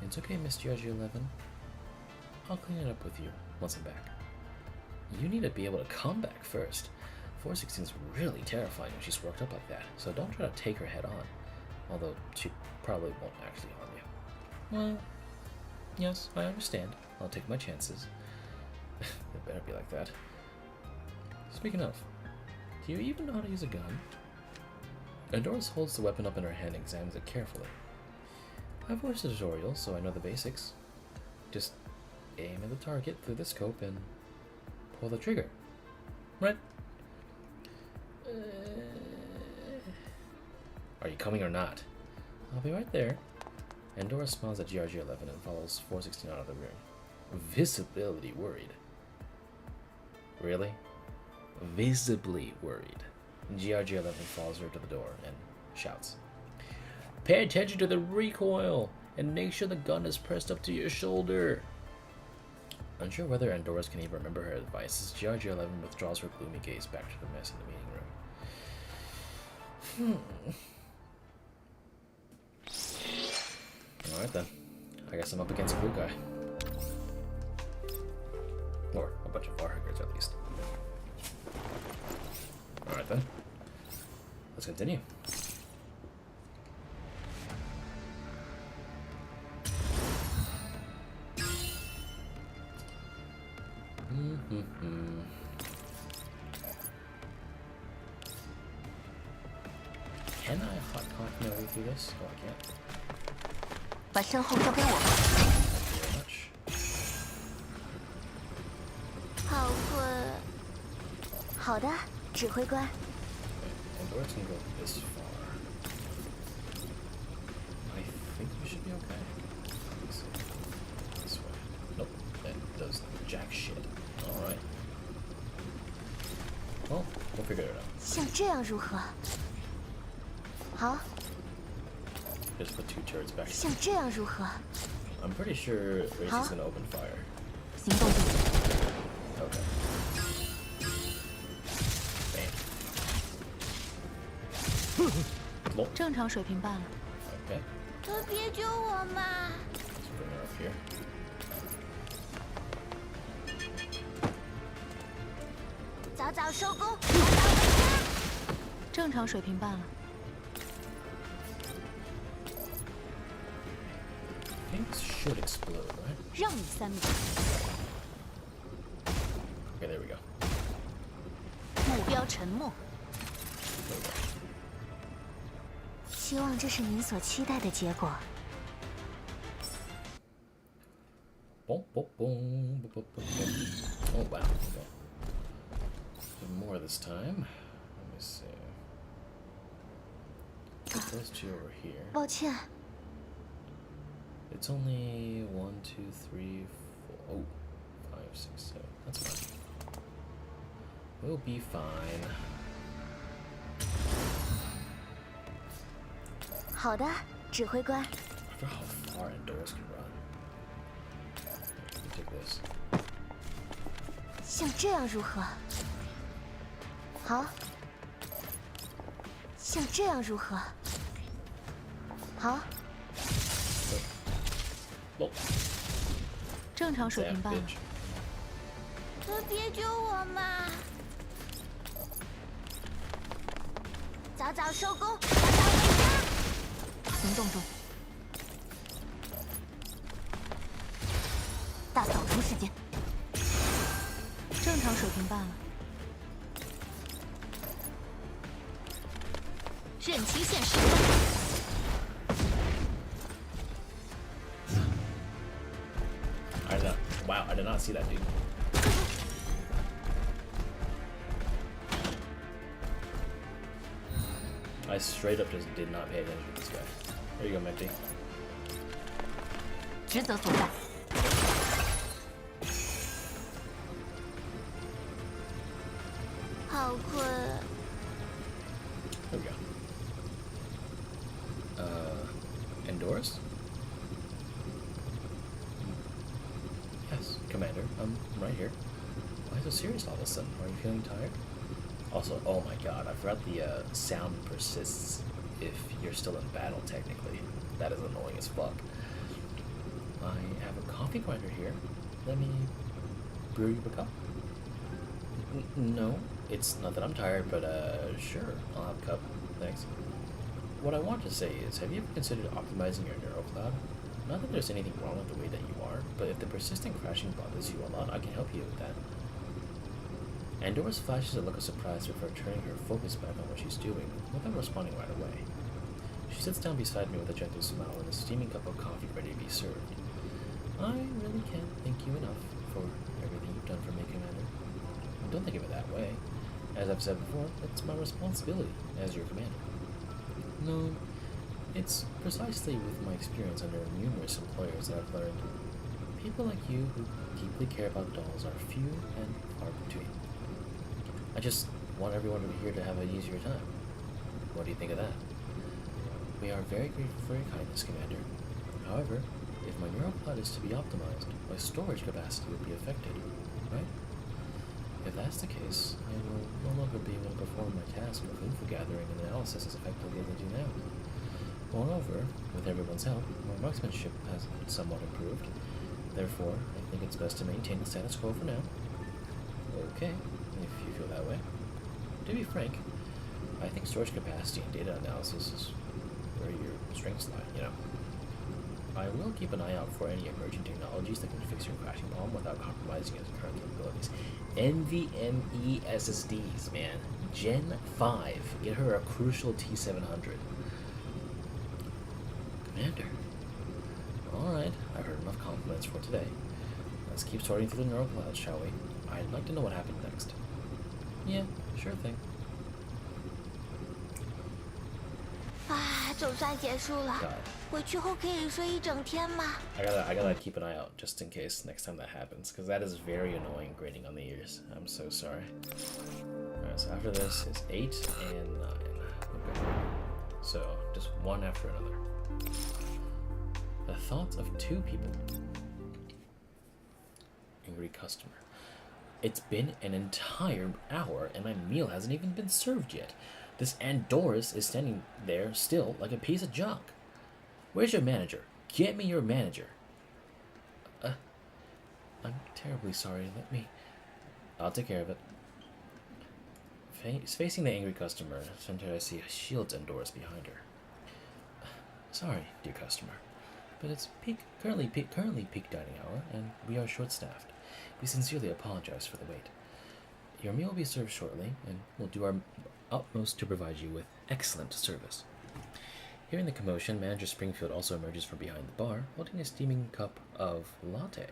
S1: It's okay, Miss GRG11. I'll clean it up with you once I'm back. You need to be able to come back first. 416's really terrifying when she's worked up like that, so don't try to take her head on. Although she probably won't actually harm you. Well, yes, I understand. I'll take my chances. It better be like that. Speaking of, do you even know how to use a gun? Andoris holds the weapon up in her hand and examines it carefully. I've watched the tutorial, so I know the basics. Just aim at the target through the scope and pull the trigger. Right? Are you coming or not? I'll be right there. Andoris smiles at GRG11 and follows 416 out of the room. Visibly worried. Really? Visibly worried. GRG11 follows her to the door and shouts, "Pay attention to the recoil and make sure the gun is pressed up to your shoulder." Unsure whether Andoris can even remember her advice, as GRG11 withdraws her gloomy gaze back to the mess in the meeting room. Alright then. I guess I'm up against a blue guy. Or a bunch of barhookers at least. Alright then. Let's continue. Can I hot coffee my way through this? Oh, I can't.
S2: 把身后交给我吧。
S1: Very much.
S2: 好困。好的，指挥官。
S1: Andoris can go this far. I think we should be okay. Let's see. This way. Nope. And does jack shit. Alright. Well, we'll figure it out.
S2: 像这样如何？好，
S1: Just put 2 turrets back.
S2: 像这样如何？
S1: I'm pretty sure Race is gonna open fire.
S3: 行动中。
S1: Okay. Bam.
S3: 正常水平罢了。
S1: Okay.
S2: 可别救我嘛！
S1: Let's bring her up here.
S2: 早早收工，早早回家。
S3: 正常水平罢了。
S1: Things should explode, right?
S3: 让你3秒。
S1: Okay, there we go.
S3: 目标沉没。
S1: There we go.
S2: 希望这是你所期待的结果。
S1: Boom, boom, boom, boom, boom, boom, boom. Oh, wow. Okay. More this time. Let me see. Put those 2 over here.
S2: 抱歉，
S1: It's only 1, 2, 3, 4. Oh, 5, 6, 7. That's fine. We'll be fine.
S2: 好的，指挥官。
S1: I wonder how far Andoris can run. Let me take this.
S2: 像这样如何？好。像这样如何？好。
S1: Oh,
S3: 正常水
S1: damn
S3: 平罢了。
S1: bitch.
S2: 可别救我嘛！早早收工，早早回家。
S3: 行动中。大扫除时间。正常水平罢了。认清现实。
S1: I did not. Wow, I did not see that dude. I straight up just did not pay attention to this guy. There you go, Mekti.
S3: 职责所在。
S2: 好困。
S1: There we go. Andoris? Yes, Commander. I'm right here. Why so serious all of a sudden? Are you feeling tired? Also, oh my god, I forgot the sound persists if you're still in battle, technically. That is annoying as fuck. I have a coffee grinder here. Let me brew you a cup. No, it's not that I'm tired, but sure, I'll have a cup. Thanks. What I want to say is, have you ever considered optimizing your neurocloud? Not that there's anything wrong with the way that you are, but if the persistent crashing bothers you a lot, I can help you with that. Andoris flashes a look of surprise before turning her focus back on what she's doing, without responding right away. She sits down beside me with a gentle smile and a steaming cup of coffee ready to be served. I really can't thank you enough for everything you've done for me, Commander. Don't think of it that way. As I've said before, it's my responsibility as your commander. No, it's precisely with my experience under numerous employers that I've learned. People like you who deeply care about dolls are few and far between. I just want everyone here to have an easier time. What do you think of that? We are very grateful for your kindness, Commander. However, if my neurocloud is to be optimized, my storage capacity will be affected, right? If that's the case, I will no longer be able to perform my task of info gathering and analysis as effectively as I do now. Moreover, with everyone's help, my marksmanship has somewhat improved. Therefore, I think it's best to maintain the status quo for now. Okay, if you feel that way. To be frank, I think storage capacity and data analysis is where your strengths lie, you know. I will keep an eye out for any emerging technologies that can fix your crashing problem without compromising its current capabilities. NVMe SSDs, man. Gen 5. Get her a crucial T700. Commander. Alright, I've heard enough compliments for today. Let's keep sorting through the neural clouds, shall we? I'd like to know what happened next. Yeah, sure thing.
S2: 总算结束了。
S1: God.
S2: 回去后可以睡一整天吗？
S1: I gotta keep an eye out just in case next time that happens, because that is very annoying grating on the ears. I'm so sorry. Alright, so after this is 8 and 9. Okay. So, just one after another. The thoughts of 2 people. Angry customer. It's been an entire hour and my meal hasn't even been served yet. This Andoris is standing there still like a piece of junk. Where's your manager? Get me your manager. I'm terribly sorry. I'll take care of it. Facing the angry customer, Center I see shields Andoris behind her. Sorry, dear customer, but it's currently peak dining hour, and we are short-staffed. We sincerely apologize for the wait. Your meal will be served shortly, and we'll do our utmost to provide you with excellent service. Hearing the commotion, Manager Springfield also emerges from behind the bar, holding a steaming cup of latte.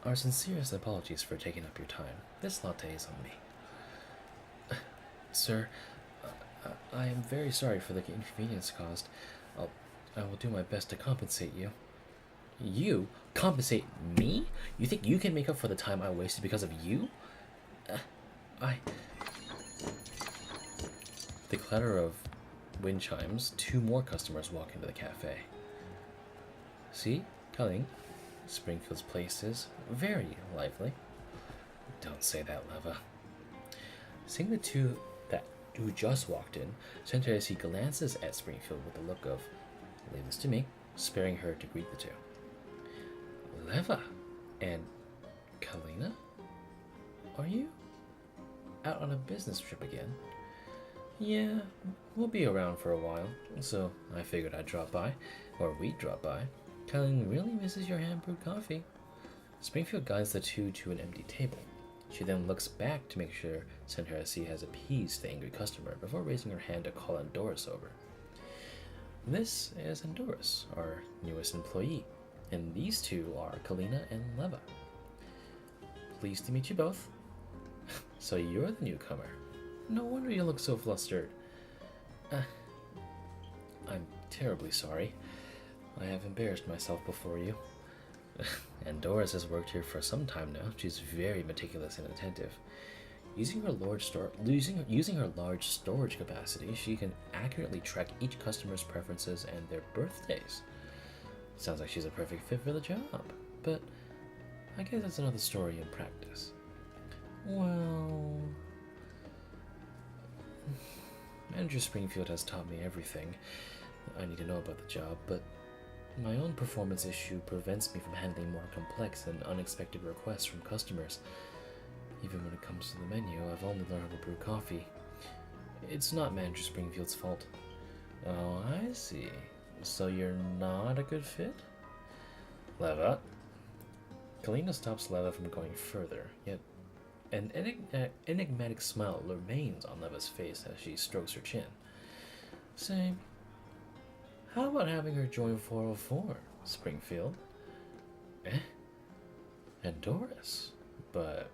S1: Our sincerest apologies for taking up your time. This latte is on me. Sir, I am very sorry for the inconvenience caused. I will do my best to compensate you. You? Compensate me? You think you can make up for the time I wasted because of you? The clatter of wind chimes, 2 more customers walk into the cafe. See, Colleen, Springfield's place is very lively. Don't say that, Leva. Seeing the 2 who just walked in, Center as he glances at Springfield with a look of, leave this to me, sparing her to greet the 2. Leva and Kalina? Are you out on a business trip again? Yeah, we'll be around for a while, so I figured I'd drop by, or we'd drop by. Kalina really misses your hand-brewed coffee. Springfield guides the 2 to an empty table. She then looks back to make sure Center SC has appeased the angry customer before raising her hand to call Andoris over. This is Andoris, our newest employee, and these 2 are Kalina and Leva. Pleased to meet you both. So you're the newcomer. No wonder you look so flustered. I'm terribly sorry. I have embarrassed myself before you. Andoris has worked here for some time now. She's very meticulous and attentive. Using her large storage capacity, she can accurately track each customer's preferences and their birthdays. Sounds like she's a perfect fit for the job, but I guess that's another story in practice. Well, Manager Springfield has taught me everything I need to know about the job, but my own performance issue prevents me from handling more complex and unexpected requests from customers. Even when it comes to the menu, I've only learned how to brew coffee. It's not Manager Springfield's fault. Oh, I see. So you're not a good fit? Leva. Kalina stops Leva from going further, yet an enigmatic smile remains on Leva's face as she strokes her chin. Say, how about having her join 404, Springfield? Andoris? But...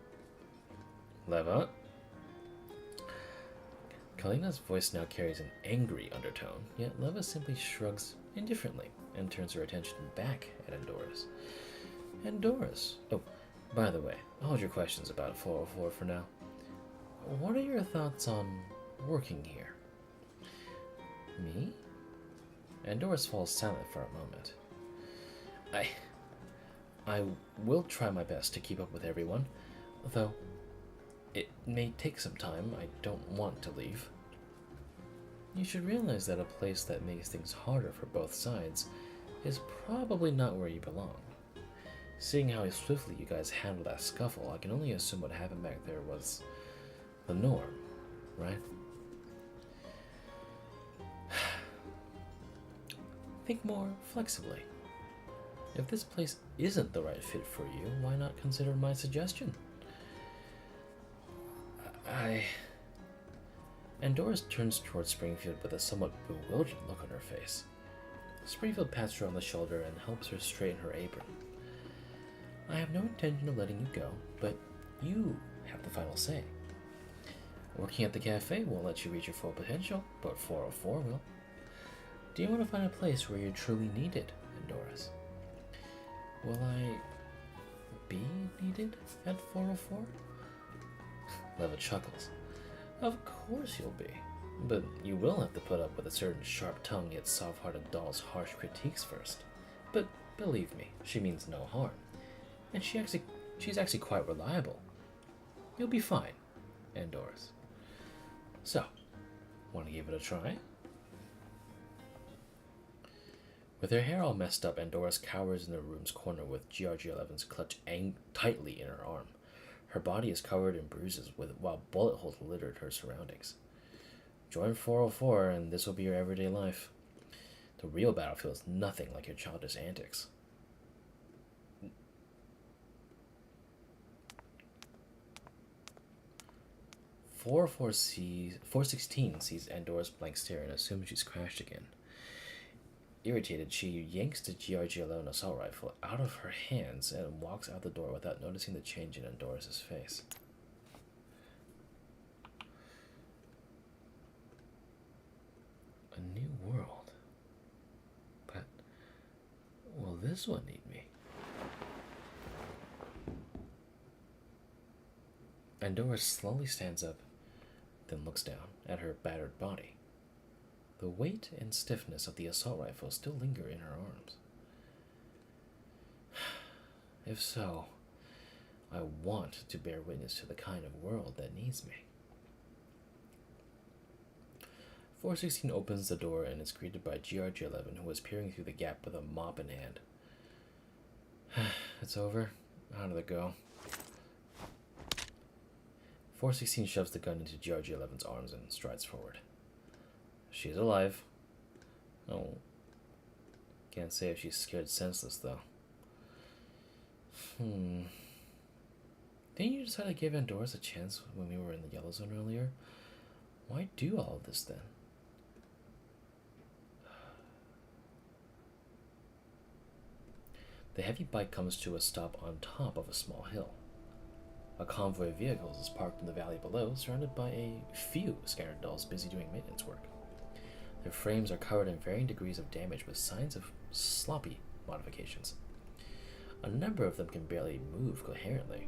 S1: Leva? Kalina's voice now carries an angry undertone, yet Leva simply shrugs indifferently and turns her attention back at Andoris. Andoris? Oh, by the way, hold your questions about 404 for now. What are your thoughts on working here? Me? Andoris falls silent for a moment. I will try my best to keep up with everyone, though it may take some time. I don't want to leave. You should realize that a place that makes things harder for both sides is probably not where you belong. Seeing how swiftly you guys handled that scuffle, I can only assume what happened back there was the norm, right? Think more flexibly. If this place isn't the right fit for you, why not consider my suggestion? Andoris turns towards Springfield with a somewhat bewildered look on her face. Springfield pats her on the shoulder and helps her straighten her apron. I have no intention of letting you go, but you have the final say. Working at the cafe won't let you reach your full potential, but 404 will. Do you want to find a place where you're truly needed, Andoris? Will I be needed at 404? Leva chuckles. Of course you'll be, but you will have to put up with a certain sharp-tongued yet soft-hearted doll's harsh critiques first. But believe me, she means no harm, and she's actually quite reliable. You'll be fine, Andoris. So, want to give it a try? With her hair all messed up, Andoris cowers in the room's corner with GRG-11's clutch tightly in her arm. Her body is covered in bruises while bullet holes littered her surroundings. Join 404 and this will be your everyday life. The real battlefield is nothing like your childish antics. Four 416 sees Andoris' blank stare and assumes she's crashed again. Irritated, she yanks the GRG-11 assault rifle out of her hands and walks out the door without noticing the change in Andoris' face. A new world. But will this one need me? Andoris slowly stands up, then looks down at her battered body. The weight and stiffness of the assault rifle still linger in her arms. If so, I want to bear witness to the kind of world that needs me. 416 opens the door and is greeted by GRG-11, who is peering through the gap with a mop in hand. It's over. How did it go? 416 shoves the gun into GRG-11's arms and strides forward. She's alive. Oh. Can't say if she's scared senseless, though. Didn't you decide to give Andoris a chance when we were in the Yellow Zone earlier? Why do all of this, then? The heavy bike comes to a stop on top of a small hill. A convoy of vehicles is parked in the valley below, surrounded by a few scattered dolls busy doing maintenance work. Their frames are covered in varying degrees of damage with signs of sloppy modifications. A number of them can barely move coherently,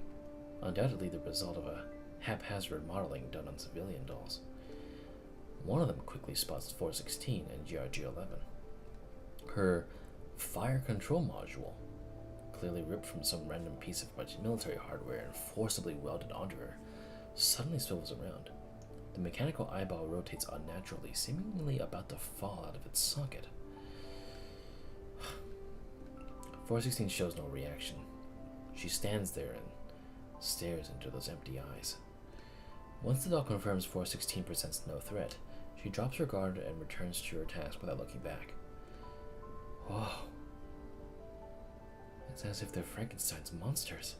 S1: undoubtedly the result of a haphazard modeling done on civilian dolls. One of them quickly spots 416 and GRG-11. Her fire control module, clearly ripped from some random piece of military hardware and forcibly welded onto her, suddenly swivels around. The mechanical eyeball rotates unnaturally, seemingly about to fall out of its socket. 416 shows no reaction. She stands there and stares into those empty eyes. Once the doll confirms 416 presents no threat, she drops her guard and returns to her task without looking back. Whoa. It's as if they're Frankenstein's monsters.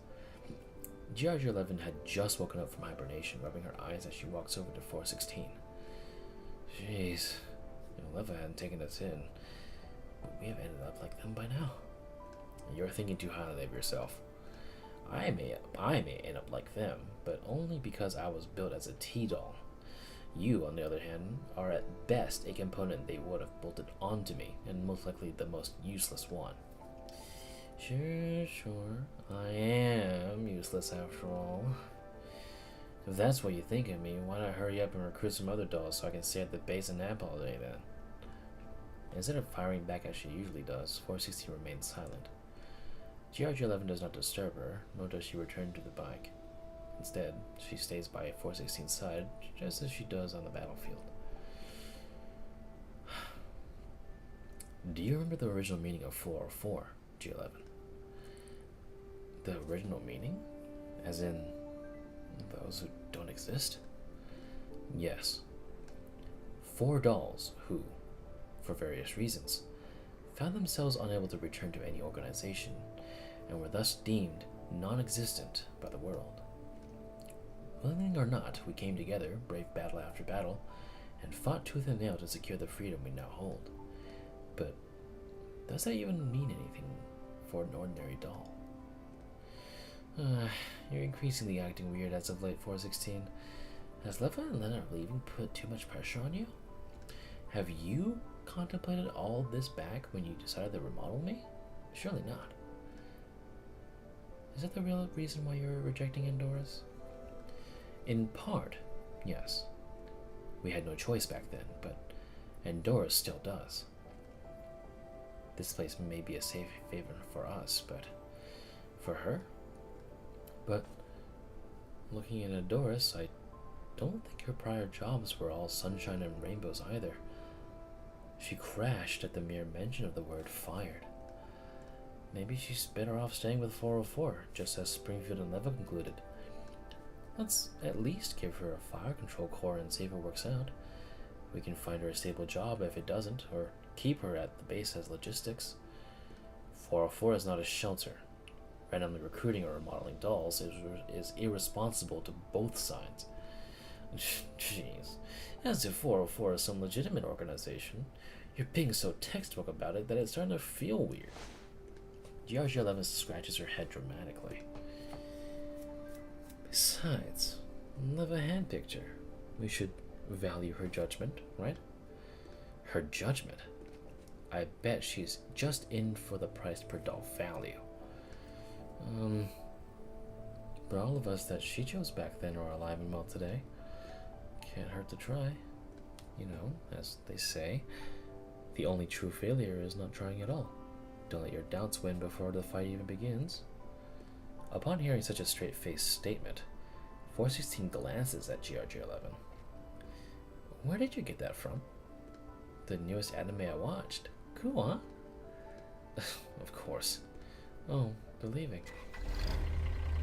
S1: GRG-11 had just woken up from hibernation, rubbing her eyes as she walks over to 416. Jeez, Leva hadn't taken us in, but we have ended up like them by now. You're thinking too highly of yourself. I may end up like them, but only because I was built as a T-doll. You, on the other hand, are at best a component they would have bolted onto me, and most likely the most useless one. Sure, I am useless after all. If that's what you think of me, why not hurry up and recruit some other dolls so I can stay at the base and nap all day then? Instead of firing back as she usually does, 416 remains silent. GRG-11 does not disturb her, nor does she return to the bike. Instead, she stays by 416's side, just as she does on the battlefield. Do you remember the original meaning of 404, G11? The original meaning? As in, those who don't exist? Yes. 4 dolls who, for various reasons, found themselves unable to return to any organization, and were thus deemed non-existent by the world. Willing or not, we came together, braved battle after battle, and fought tooth and nail to secure the freedom we now hold. But does that even mean anything for an ordinary doll? You're increasingly acting weird as of late, 416. Has Leva and Leonard leaving put too much pressure on you? Have you contemplated all this back when you decided to remodel me? Surely not. Is that the real reason why you're rejecting Andoris? In part, yes. We had no choice back then, but Andoris still does. This place may be a safe haven for us, but for her? But looking at Andoris, I don't think her prior jobs were all sunshine and rainbows either. She crashed at the mere mention of the word fired. Maybe she's better off staying with 404, just as Springfield and Leva concluded. Let's at least give her a fire control core and see if it works out. We can find her a stable job if it doesn't, or keep her at the base as logistics. 404 is not a shelter. Randomly recruiting or remodeling dolls is irresponsible to both sides. Jeez. As if 404 is some legitimate organization. You're being so textbook about it that it's starting to feel weird. GRG11 scratches her head dramatically. Besides, Leva handpicked her. We should value her judgment, right? Her judgment? I bet she's just in for the price per doll value. But all of us that she chose back then are alive and well today. Can't hurt to try. You know, as they say, the only true failure is not trying at all. Don't let your doubts win before the fight even begins. Upon hearing such a straight-faced statement, 416 glances at GRG11. Where did you get that from? The newest anime I watched. Cool, huh? Of course. Oh, they're leaving.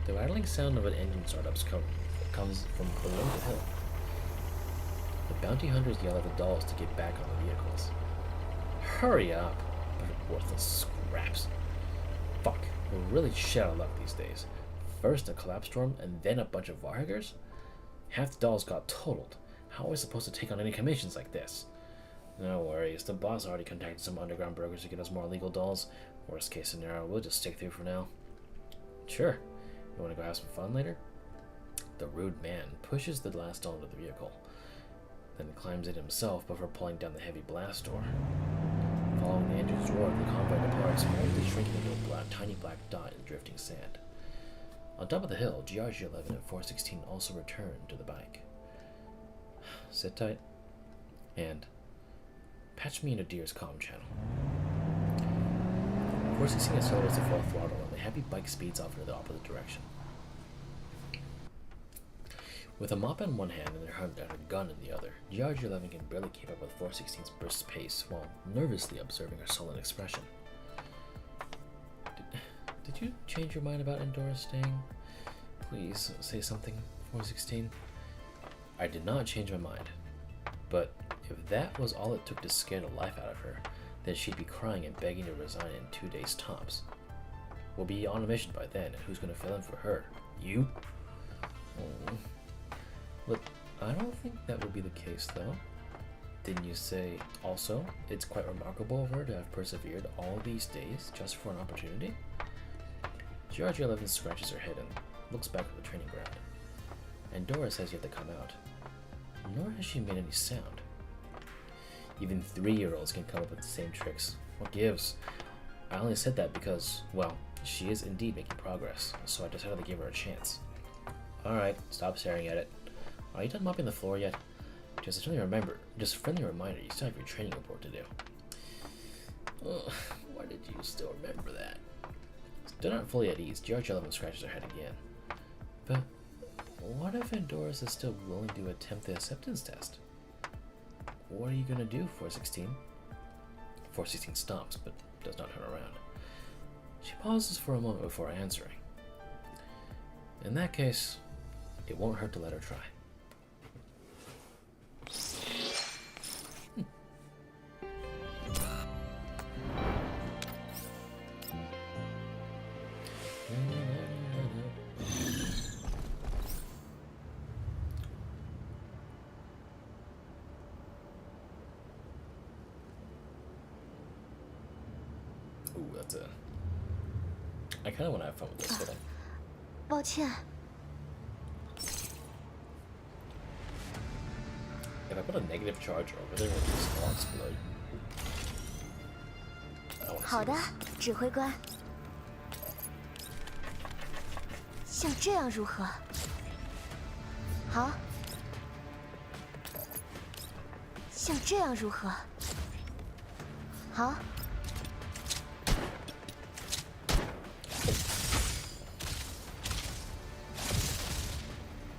S1: The rattling sound of an engine startups comes from below the hill. The bounty hunters yell at the dolls to get back on the vehicles. Hurry up! Worthless scraps. Fuck, we're really shit out of luck these days. First a collapse storm, and then a bunch of Vargers? Half the dolls got totaled. How are we supposed to take on any commissions like this? No worries, the boss already contacted some underground brokers to get us more legal dolls. Worst case scenario, we'll just stick through for now. Sure. You wanna go have some fun later? The rude man pushes the last doll into the vehicle, then climbs it himself before pulling down the heavy blast door. Following the engine's roar, the convoy departs, only shrinking into a tiny black dot in the drifting sand. On top of the hill, GRG11 and 416 also return to the bike. Sit tight, and patch me into Deer's comm channel. 416 accelerates to full throttle, and the heavy bike speeds off into the opposite direction. With a mop in one hand and a gun in the other, GRG11 can barely keep up with 416's burst pace while nervously observing her sullen expression. Did you change your mind about Andoris staying? Please say something, 416. I did not change my mind, but if that was all it took to scare the life out of her, then she'd be crying and begging to resign in 2 days tops. We'll be on a mission by then, and who's going to fill in for her? You? Oh. But I don't think that would be the case, though. Didn't you say, also, it's quite remarkable of her to have persevered all these days just for an opportunity? GRG11 scratches her head and looks back at the training ground. Andoris has yet to come out, nor has she made any sound. Even 3-year-olds can come up with the same tricks. What gives? I only said that because, well, she is indeed making progress, so I decided to give her a chance. Alright, stop staring at it. Are you done mopping the floor yet? Just a friendly reminder, you still have your training report to do. Why did you still remember that? Still not fully at ease, GRG11 scratches her head again. But what if Andoris is still willing to attempt the acceptance test? What are you gonna do, 416? 416 stops, but does not turn around. She pauses for a moment before answering. In that case, it won't hurt to let her try. Ooh, that's a... I kind of want to have fun with this, but
S2: 抱歉。
S1: if I put a negative charge over there, it'll just all explode.
S2: 好的，指挥官。像这样如何？好。像这样如何？好。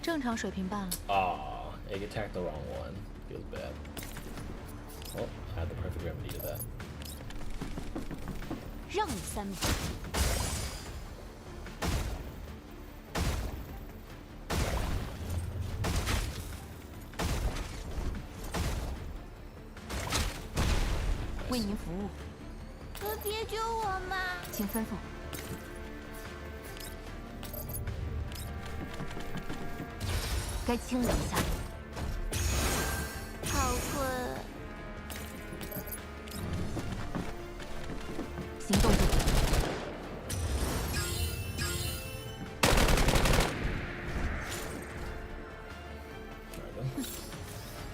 S3: 正常水平罢了。
S1: Aw, I attacked the wrong one. Feels bad. Well, I had the perfect remedy to that.
S2: 让你3步。
S3: 为您服务，
S2: 别救我嘛！
S3: 请吩咐。
S2: 该清理一下。好困。
S3: 行动不足。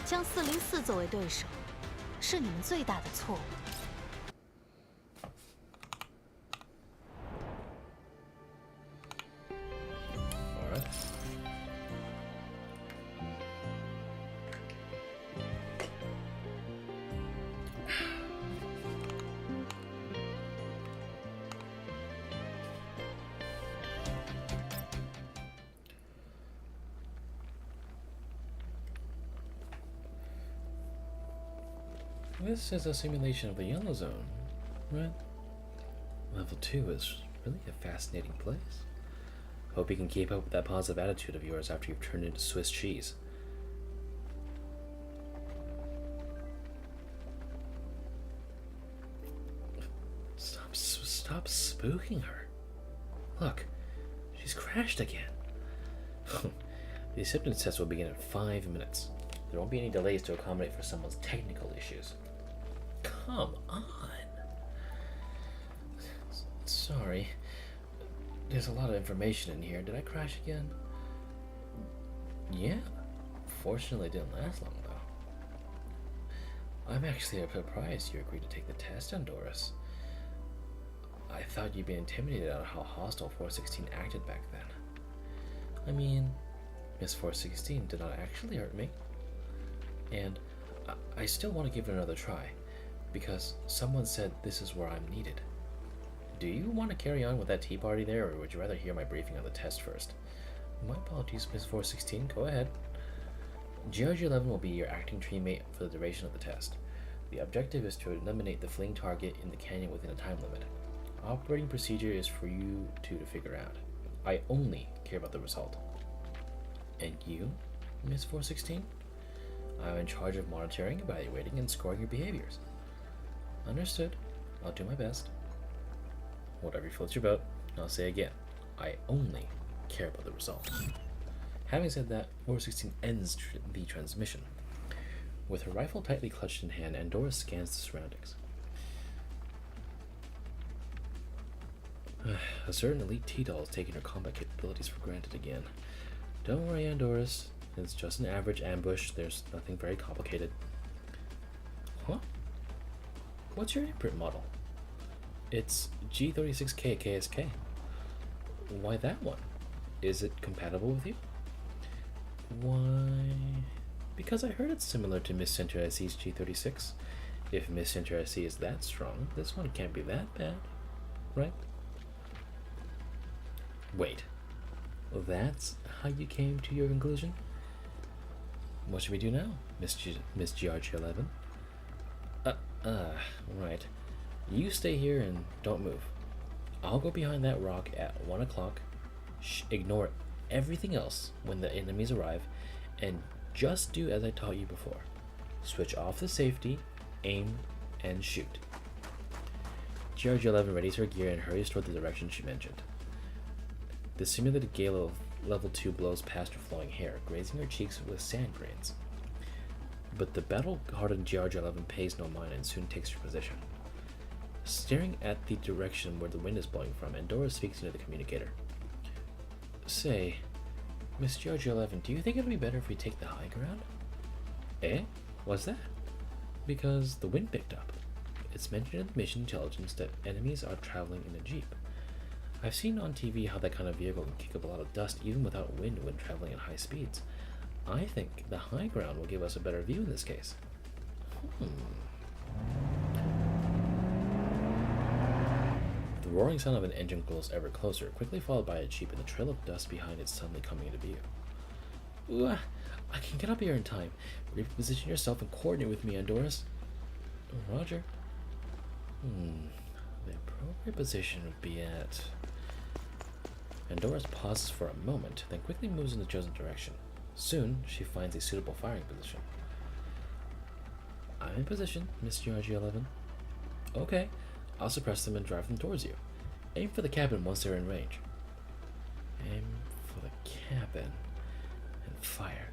S3: 将404作为对手，是你们最大的错误。
S1: This is a simulation of the Yellow Zone, right? Level 2 is really a fascinating place. Hope you can keep up with that positive attitude of yours after you've turned into Swiss cheese. Stop spooking her. Look, she's crashed again. The acceptance test will begin in 5 minutes. There won't be any delays to accommodate for someone's technical issues. Come on. Sorry. There's a lot of information in here. Did I crash again? Yeah. Fortunately, it didn't last long, though. I'm actually surprised you agreed to take the test, Andoris. I thought you'd be intimidated at how hostile 416 acted back then. I mean, Miss 416 did not actually hurt me. And I still want to give it another try, because someone said this is where I'm needed. Do you want to carry on with that tea party there, or would you rather hear my briefing on the test first? My apologies, Miss 416, go ahead. GRG11 will be your acting teammate for the duration of the test. The objective is to eliminate the fleeing target in the canyon within a time limit. Operating procedure is for you two to figure out. I only care about the result. And you, Miss 416? I'm in charge of monitoring, evaluating, and scoring your behaviors. Understood. I'll do my best. Whatever floats your boat, I'll say again, I only care about the result. Having said that, 416 ends the transmission. With her rifle tightly clutched in hand, Andoris scans the surroundings. A certain elite T-doll is taking her combat capabilities for granted again. Don't worry, Andoris. It's just an average ambush. There's nothing very complicated. Huh? What's your imprint model? It's G36K KSK. Why that one? Is it compatible with you? Why? Because I heard it's similar to Miss Center SE's G36. If Miss Center SE is that strong, this one can't be that bad, right? Wait. That's how you came to your conclusion? What should we do now, Miss GRG11? Right. You stay here and don't move. I'll go behind that rock at 1 o'clock. Ignore everything else when the enemies arrive, and just do as I taught you before. Switch off the safety, aim, and shoot. GRG11 readies her gear and hurries toward the direction she mentioned. The simulated gale of level 2 blows past her flowing hair, grazing her cheeks with sand grains. But the battle-hardened GRG11 pays no mind and soon takes her position. Staring at the direction where the wind is blowing from, Andoris speaks into the communicator. Say, Miss GRG11, do you think it would be better if we take the high ground? Eh? What's that? Because the wind picked up. It's mentioned in the mission intelligence that enemies are traveling in a jeep. I've seen on TV how that kind of vehicle can kick up a lot of dust even without wind when traveling at high speeds. I think the high ground will give us a better view in this case. The roaring sound of an engine grows ever closer, quickly followed by a jeep and the trail of dust behind it suddenly coming into view. Ooh, I can get up here in time. Reposition yourself and coordinate with me, Andoris. Roger. The appropriate position would be at... Andoris pauses for a moment, then quickly moves in the chosen direction. Soon, she finds a suitable firing position. I'm in position, Miss GRG-11. Okay, I'll suppress them and drive them towards you. Aim for the cabin once they're in range. Aim for the cabin and fire.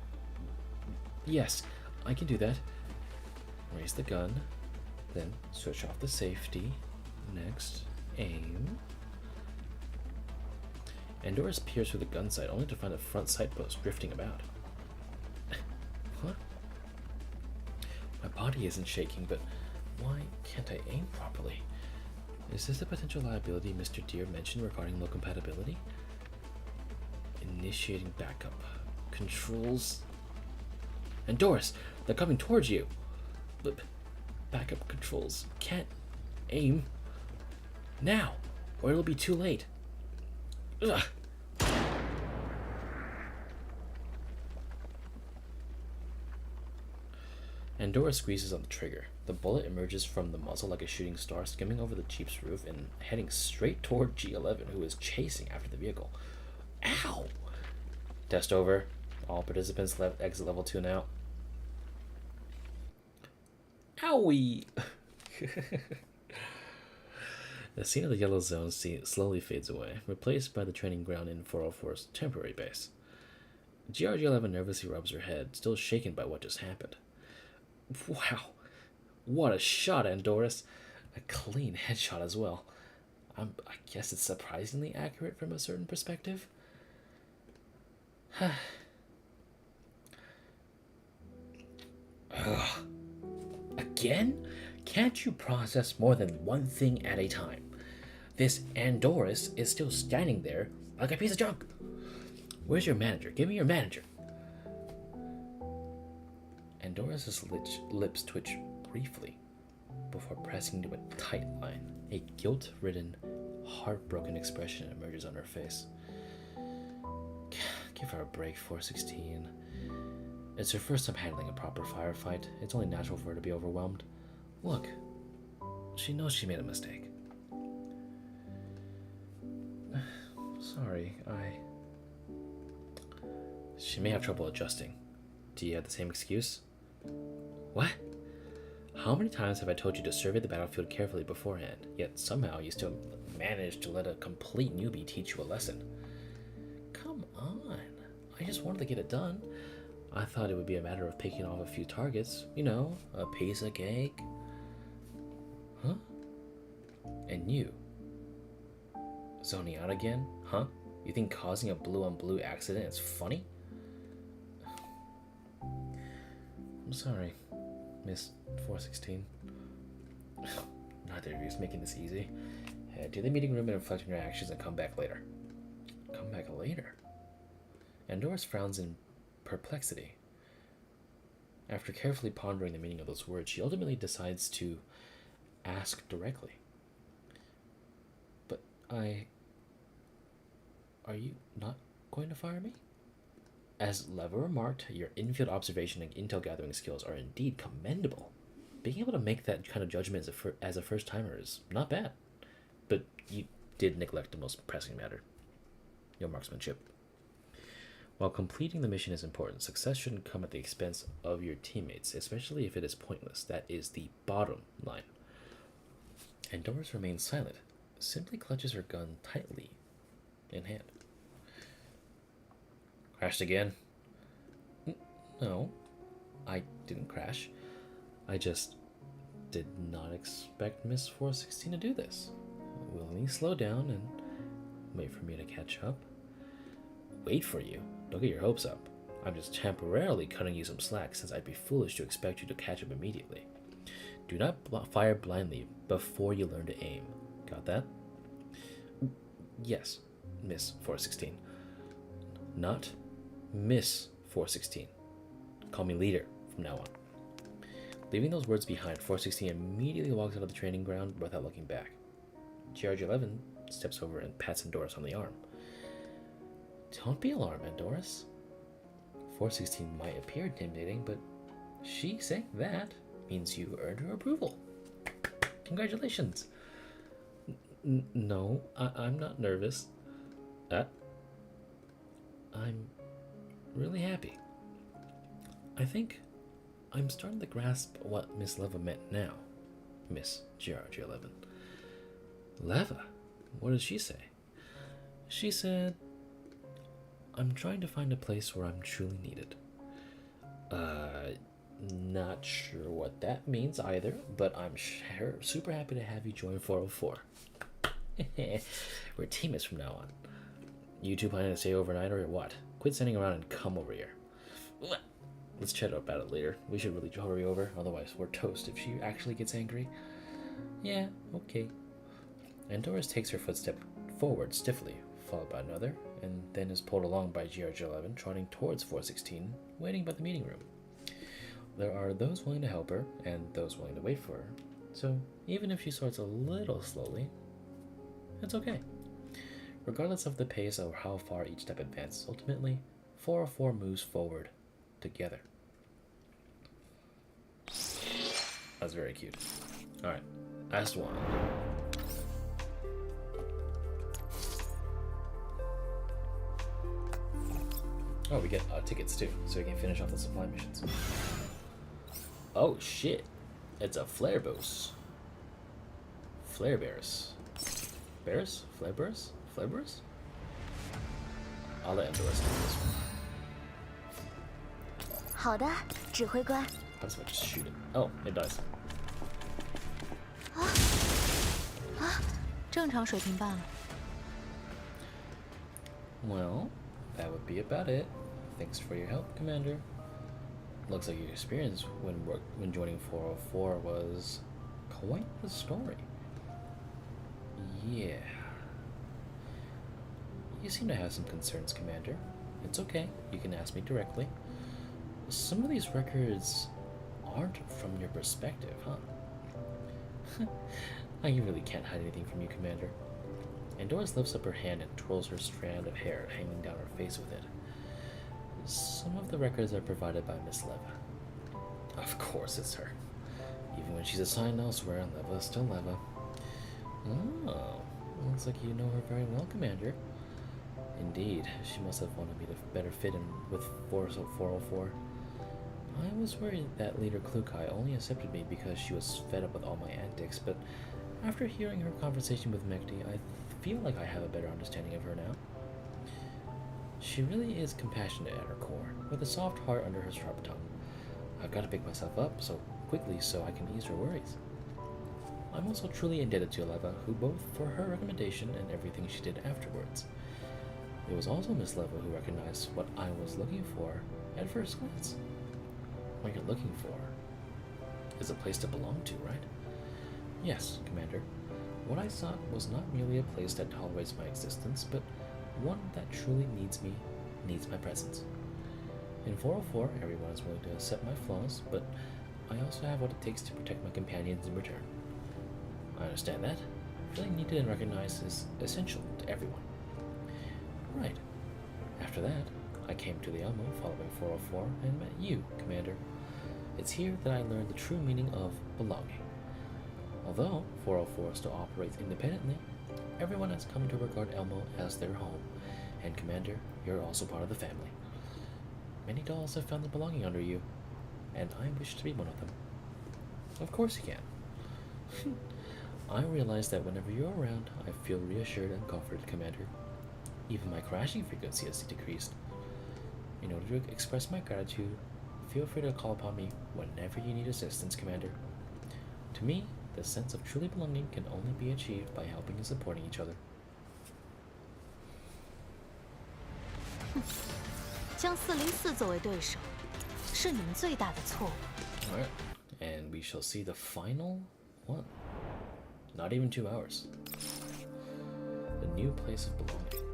S1: Yes, I can do that. Raise the gun, then switch off the safety. Next, aim. Andoris peers through the gun sight only to find a front sight post drifting about. Huh? My body isn't shaking, but why can't I aim properly? Is this a potential liability Mr. Deere mentioned regarding low compatibility? Initiating backup. Controls. Andoris, they're coming towards you. But backup controls. Can't aim now, or it'll be too late. Ugh. Andoris squeezes on the trigger. The bullet emerges from the muzzle like a shooting star, skimming over the Jeep's roof and heading straight toward G11, who is chasing after the vehicle. Ow! Test over. All participants exit level 2 now. Owie! The scene of the yellow zone slowly fades away, replaced by the training ground in 404's temporary base. GRG-11 nervously rubs her head, still shaken by what just happened. Wow, what a shot, Andoris. A clean headshot as well. I guess it's surprisingly accurate from a certain perspective. Again? Can't you process more than one thing at a time? This Andoris is still standing there like a piece of junk. Where's your manager? Give me your manager. Andoris' lips twitch briefly before pressing into a tight line. A guilt-ridden, heartbroken expression emerges on her face. Give her a break, 416. It's her first time handling a proper firefight. It's only natural for her to be overwhelmed. Look, she knows she made a mistake. Sorry, She may have trouble adjusting. Do you have the same excuse? What? How many times have I told you to survey the battlefield carefully beforehand, yet somehow you still manage to let a complete newbie teach you a lesson? Come on. I just wanted to get it done. I thought it would be a matter of picking off a few targets. You know, a piece of cake. Huh? And you? Zoning out again? Huh? You think causing a blue-on-blue accident is funny? I'm sorry, Miss 416. Neither of you is making this easy. Head to the meeting room and reflect on your actions and come back later. Come back later? Andoris frowns in perplexity. After carefully pondering the meaning of those words, she ultimately decides to ask directly. But are you not going to fire me? As Lever remarked, your in-field observation and intel gathering skills are indeed commendable. Being able to make that kind of judgment as a first-timer is not bad. But you did neglect the most pressing matter. Your marksmanship. While completing the mission is important, success shouldn't come at the expense of your teammates, especially if it is pointless. That is the bottom line. Andoris remains silent, simply clutches her gun tightly in hand. Crashed again? No, I didn't crash. I just did not expect Miss 416 to do this. Willingly slow down and wait for me to catch up. Wait for you? Don't get your hopes up. I'm just temporarily cutting you some slack since I'd be foolish to expect you to catch up immediately. Do not fire blindly before you learn to aim. Got that? Yes, Miss 416. Not Miss 416. Call me leader from now on. Leaving those words behind, 416 immediately walks out of the training ground without looking back. GRG11 steps over and pats Andoris on the arm. Don't be alarmed, Andoris. 416 might appear intimidating, but she saying that means you earned her approval. Congratulations. No, I'm not nervous. I'm really happy. I think I'm starting to grasp what Miss Leva meant now, Miss GRG11. Leva? What did she say? She said, I'm trying to find a place where I'm truly needed. Not sure what that means either, but I'm super happy to have you join 404. We're teammates from now on. You two planning to stay overnight or what? Quit standing around and come over here. Let's chat about it later. We should really hurry over, otherwise we're toast if she actually gets angry. Yeah, okay. Andoris takes her footstep forward stiffly, followed by another, and then is pulled along by GRG11, trotting towards 416, waiting by the meeting room. There are those willing to help her, and those willing to wait for her, so even if she starts a little slowly, it's okay. Regardless of the pace or how far each step advances, ultimately, 404 moves forward together. That's very cute. Alright, last one. Oh, we get tickets too, so we can finish off the supply missions. Oh shit, it's a flare boss. Flare bears. Bears? Flare bears? Flare bears? I'll let Andoris do this one.
S2: 好的，指挥官。
S1: I was about to just shoot it. Oh, it dies.
S3: 正常水平罢了。
S1: Well, that would be about it. Thanks for your help, Commander. Looks like your experience when joining 404 was quite the story. Yeah. You seem to have some concerns, Commander. It's okay, you can ask me directly. Some of these records aren't from your perspective, huh? I really can't hide anything from you, Commander. Andoris lifts up her hand and twirls her strand of hair hanging down her face with it. Some of the records are provided by Miss Leva. Of course it's her. Even when she's assigned elsewhere, Leva is still Leva. Oh, looks like you know her very well, Commander. Indeed, she must have wanted me to better fit in with 404. I was worried that Leader Klukai only accepted me because she was fed up with all my antics, but after hearing her conversation with Mekti, I feel like I have a better understanding of her now. She really is compassionate at her core, with a soft heart under her sharp tongue. I've got to pick myself up so quickly so I can ease her worries. I'm also truly indebted to Leva, who both for her recommendation and everything she did afterwards. It was also Miss Leva who recognized what I was looking for at first glance. What you're looking for is a place to belong to, right? Yes, Commander. What I sought was not merely a place that tolerates my existence, but one that truly needs me, needs my presence. In 404, everyone is willing to accept my flaws, but I also have what it takes to protect my companions in return. I understand that. Feeling needed and recognized is essential to everyone. Right. After that, I came to the Elmo following 404 and met you, Commander. It's here that I learned the true meaning of belonging. Although 404 still operates independently, everyone has come to regard Elmo as their home, and Commander, you're also part of the family. Many dolls have found their belonging under you, and I wish to be one of them. Of course you can. I realize that whenever you're around, I feel reassured and comforted, Commander. Even my crashing frequency has decreased. In order to express my gratitude, feel free to call upon me whenever you need assistance, Commander. To me, the sense of truly belonging can only be achieved by helping and supporting each other.
S3: 将404作为对手，是你们最大的错误。
S1: Alright, and we shall see the final one. Not even 2 hours. The new place of belonging.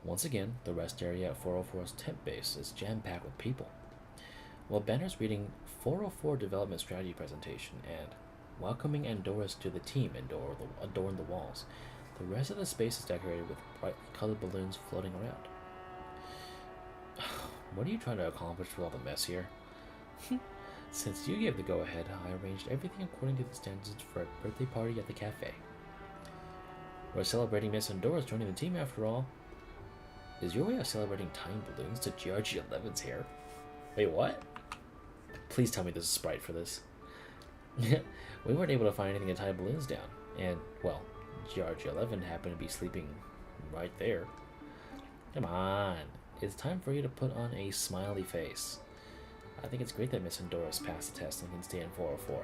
S1: Once again, the rest area at 404's tent base is jam-packed with people. While banners reading 404 development strategy presentation and welcoming Andoris to the team adorn the walls, the rest of the space is decorated with bright colored balloons floating around. What are you trying to accomplish with all the mess here? Since you gave the go-ahead, I arranged everything according to the standards for a birthday party at the cafe. We're celebrating Miss Andoris joining the team after all. Is your way of celebrating tying balloons to GRG11's hair? Wait, what? Please tell me there's a sprite for this. We weren't able to find anything to tie balloons down, and, well, GRG11 happened to be sleeping right there. Come on, it's time for you to put on a smiley face. I think it's great that Miss Andoris passed the test and can stay in 404.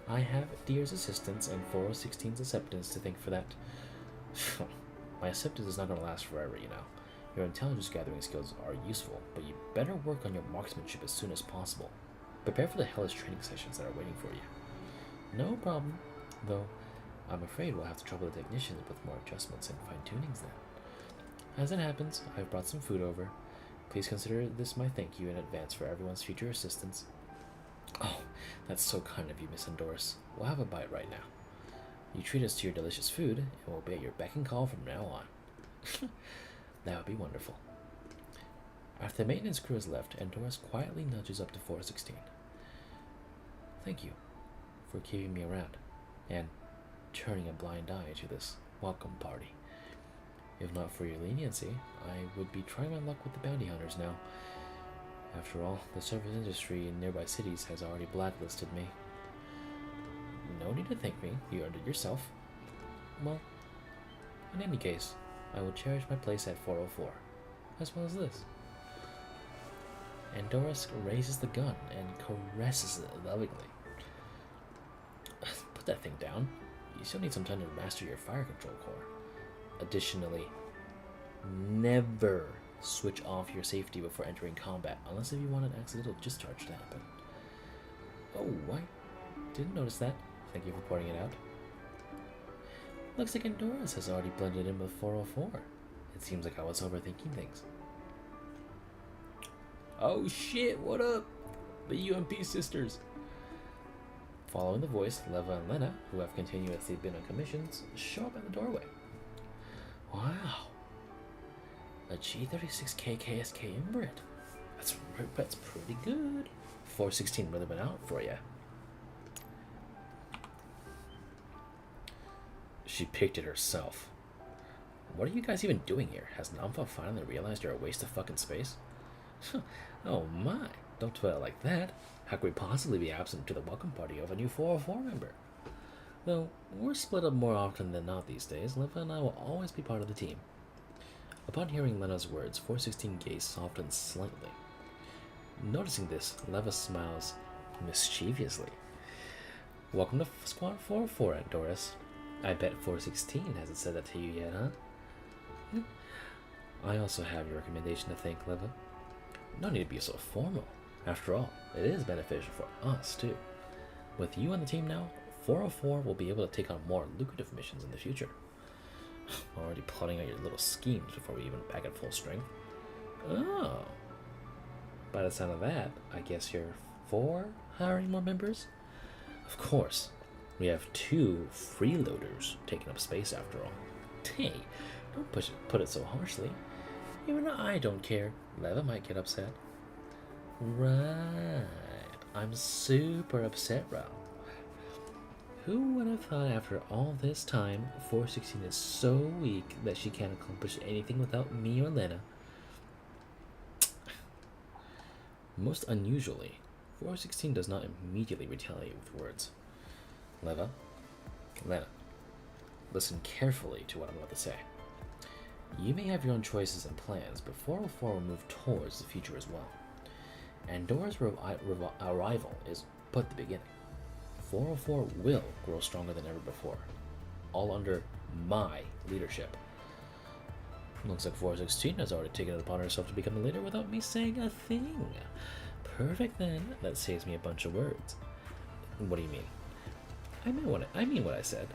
S1: I have Deer's assistance and 416's acceptance to thank for that. My acceptance is not going to last forever, you know. Your intelligence gathering skills are useful, but you better work on your marksmanship as soon as possible. Prepare for the hellish training sessions that are waiting for you. No problem, though I'm afraid we'll have to trouble the technicians with more adjustments and fine-tunings then. As it happens, I've brought some food over. Please consider this my thank you in advance for everyone's future assistance. Oh, that's so kind of you, Miss Andoris. We'll have a bite right now. You treat us to your delicious food, and we'll be at your beck and call from now on. That would be wonderful. After the maintenance crew has left, Andoris quietly nudges up to 416. Thank you for keeping me around, and turning a blind eye to this welcome party. If not for your leniency, I would be trying my luck with the bounty hunters now. After all, the service industry in nearby cities has already blacklisted me. No need to thank me, you earned it yourself. Well, in any case, I will cherish my place at 404, as well as this. Andoris raises the gun and caresses it lovingly. Put that thing down. You still need some time to master your fire control core. Additionally, never switch off your safety before entering combat, unless if you want an accidental discharge to happen. Oh, I didn't notice that. Thank you for pointing it out. Looks like Andoris has already blended in with 404. It seems like I was overthinking things. Oh shit, what up? The UMP sisters. Following the voice, Leva and Lena, who have continuously been on commissions, show up at the doorway. Wow. A G36K KSK inbred. That's pretty good. 416 really went out for ya. She picked it herself. What are you guys even doing here? Has Namfa finally realized you're a waste of fucking space? Oh my, don't dwell like that. How could we possibly be absent to the welcome party of a new 404 member? Though, we're split up more often than not these days, Leva and I will always be part of the team. Upon hearing Lena's words, 416 gaze softens slightly. Noticing this, Leva smiles mischievously. Welcome to Squad 404, Andoris. I bet 416 hasn't said that to you yet, huh? I also have your recommendation to thank, Leva. No need to be so formal. After all, it is beneficial for us, too. With you on the team now, 404 will be able to take on more lucrative missions in the future. Already plotting out your little schemes before we even back at full strength. Oh. By the sound of that, I guess you're for hiring more members? Of course. We have 2 freeloaders taking up space after all. Hey, don't put it so harshly. Even I don't care. Leva might get upset. Right. I'm super upset, Raul. Who would have thought after all this time, 416 is so weak that she can't accomplish anything without me or Lena? Most unusually, 416 does not immediately retaliate with words. Lena, listen carefully to what I'm about to say. You may have your own choices and plans, but 404 will move towards the future as well. Andora's arrival is but the beginning. 404 will grow stronger than ever before, all under my leadership. Looks like 416 has already taken it upon herself to become the leader without me saying a thing. Perfect then. That saves me a bunch of words. What do you mean? I mean what I said.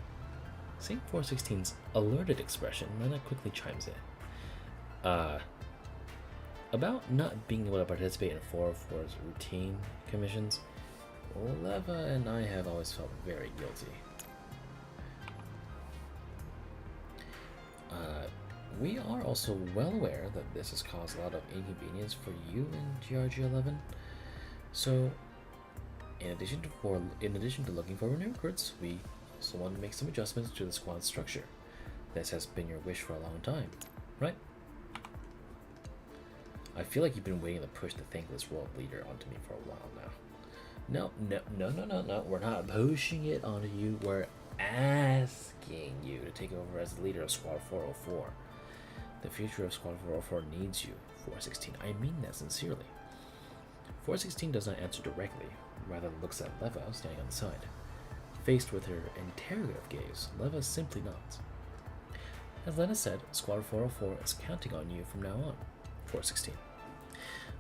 S1: Seeing 416's alerted expression, Lena quickly chimes in. About not being able to participate in 404's routine commissions, Leva and I have always felt very guilty. We are also well aware that this has caused a lot of inconvenience for you in GRG11. So, in addition to looking for new recruits, we also want to make some adjustments to the squad structure. This has been your wish for a long time, right? I feel like you've been waiting to push the thankless world leader onto me for a while now. No. We're not pushing it onto you. We're asking you to take over as the leader of Squad 404. The future of Squad 404 needs you, 416. I mean that sincerely. 416 does not answer directly, rather looks at Leva standing on the side. Faced with her interrogative gaze, Leva simply nods. As Lena said, Squad 404 is counting on you from now on, 416.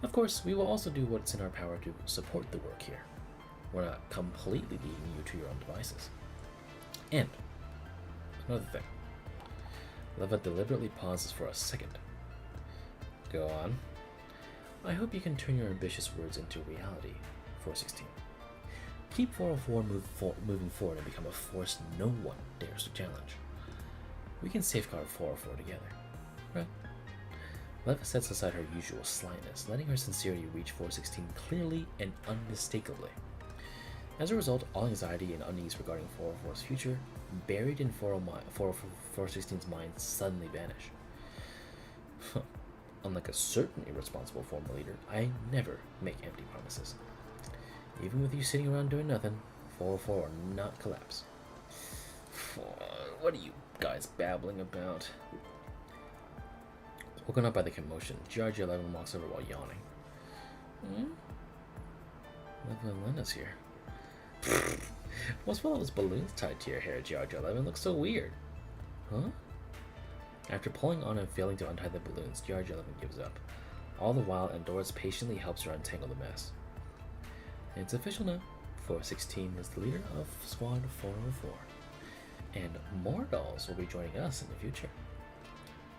S1: Of course, we will also do what's in our power to support the work here. We're not completely leaving you to your own devices. And another thing. Leva deliberately pauses for a second. Go on. I hope you can turn your ambitious words into reality, 416. Keep 404 moving forward and become a force no one dares to challenge. We can safeguard 404 together, right? Leva sets aside her usual slyness, letting her sincerity reach 416 clearly and unmistakably. As a result, all anxiety and unease regarding 404's future, buried in 416's mind, suddenly vanish. Unlike a certain irresponsible former leader, I never make empty promises. Even with you sitting around doing nothing, 404 will not collapse. What are you guys babbling about? Woken up by the commotion, GRG11 walks over while yawning. Leva and Lena's here. What's with all those balloons tied to your hair, GRG11? Looks so weird. Huh? After pulling on and failing to untie the balloons, GRG11 gives up. All the while, Andoris patiently helps her untangle the mess. It's official now. 416 is the leader of Squad 404. And more dolls will be joining us in the future.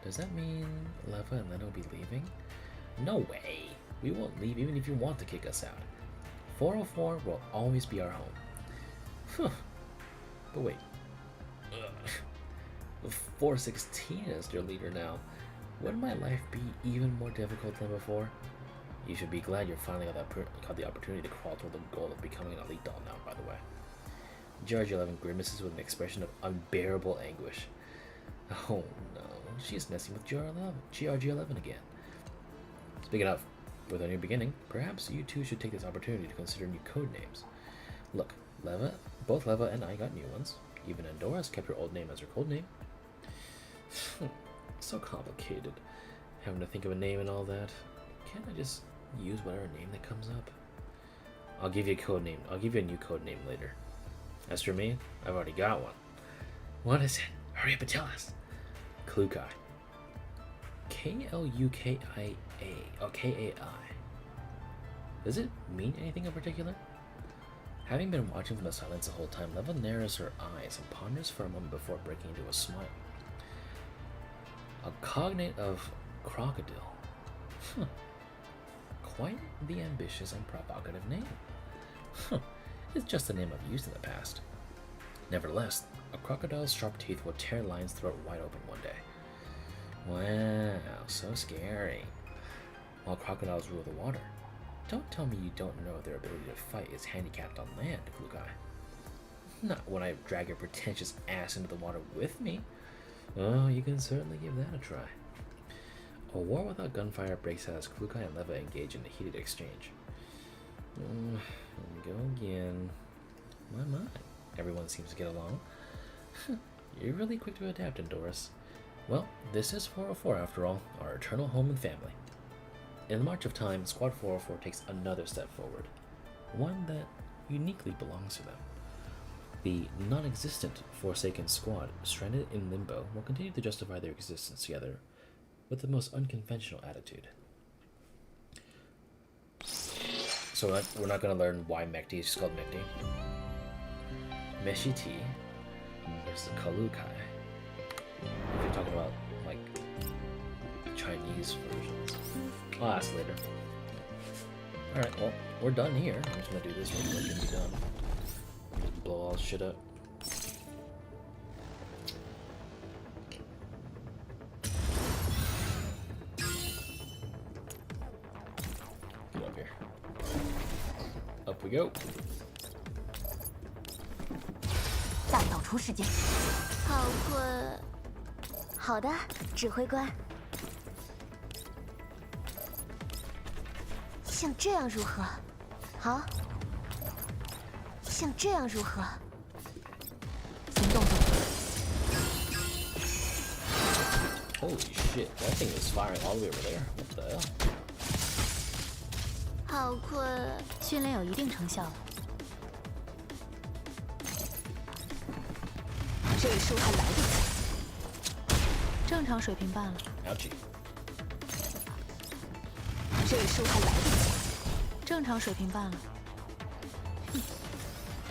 S1: Does that mean Leva and Lena will be leaving? No way! We won't leave even if you want to kick us out. 404 will always be our home. But wait. 416 is your leader now. Wouldn't my life be even more difficult than before? You should be glad you're finally got the opportunity to crawl toward the goal of becoming an elite doll now, by the way. GRG11 grimaces with an expression of unbearable anguish. Oh no, she's messing with GRG11 again. Speaking of, with a new beginning, perhaps you two should take this opportunity to consider new code names. Look, both Leva and I got new ones. Even Andoris kept her old name as her code name. So complicated, having to think of a name and all that. Can't I just use whatever name that comes up? I'll give you a code name. I'll give you a new code name later. As for me, I've already got one. What is it? Hurry up and tell us. Klukai. K-L-U-K-I-A. Oh, K-A-I. Does it mean anything in particular? Having been watching from the silence the whole time, Leva narrows her eyes and ponders for a moment before breaking into a smile. A cognate of crocodile. Quite the ambitious and provocative name. It's just a name I've used in the past. Nevertheless, a crocodile's sharp teeth will tear Lion's throat wide open one day. Wow, so scary. While crocodiles rule the water. Don't tell me you don't know their ability to fight is handicapped on land, Klukai. Not when I drag your pretentious ass into the water with me. Oh, you can certainly give that a try. A war without gunfire breaks out as Klukai and Leva engage in a heated exchange. Here we go again. My. Everyone seems to get along. You're really quick to adapt, Andoris. Well, this is 404 after all, our eternal home and family. In the march of time, Squad 404 takes another step forward, one that uniquely belongs to them. The non-existent Forsaken Squad, stranded in limbo, will continue to justify their existence together with the most unconventional attitude. So we're not gonna learn why Mekti is called Mekti. Meshiti versus the Kalukai. If you're talking about like Chinese versions, I'll ask later. All right, well we're done here. I'm just gonna do this real quick and be done. Just blow all this shit up. Get up here. Up we go.
S2: 大扫除时间。好困。好的，指挥官。像这样如何？好。像这样如何？行动中。
S1: Holy shit, that thing is firing all the way over there. What the hell?
S2: 好困。
S3: 训练有一定成效了。
S2: 这一输还来得及。
S3: 正常水平半了。
S1: Ouchie.
S2: 这一输还来得及。
S3: 正常水平半了。哼，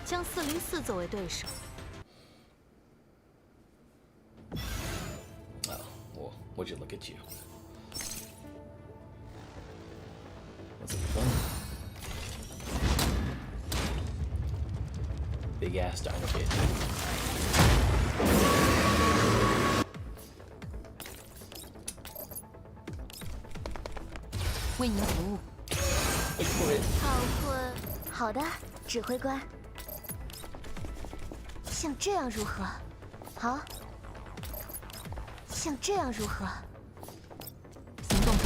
S3: 将404作为对手。
S1: Well, would you look at you? That's gonna be fun. Big ass dino kid.
S2: 为您服务。
S1: Wait for it.
S2: 好困。好的，指挥官。像这样如何？好。像这样如何？行动中。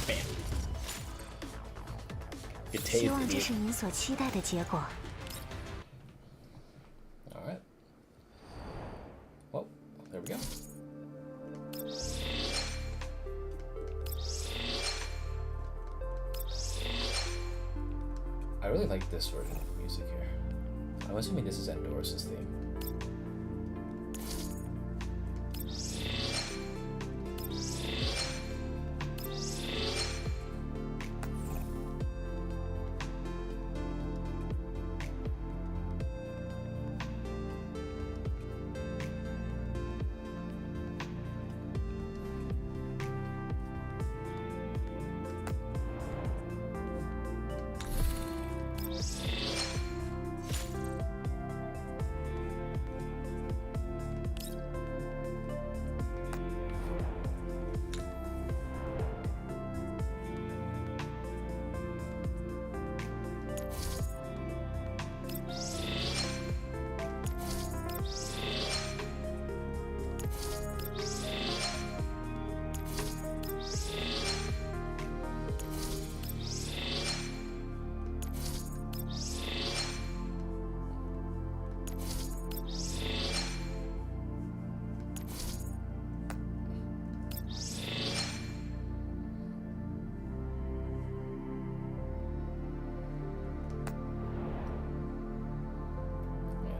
S1: Bam. Get
S2: 希
S1: tased,
S2: 望这
S1: idiot.
S2: 是您所期待的结果。
S1: All right. Well, there we go. I really like this version of music here. I'm assuming this is Andoris' theme.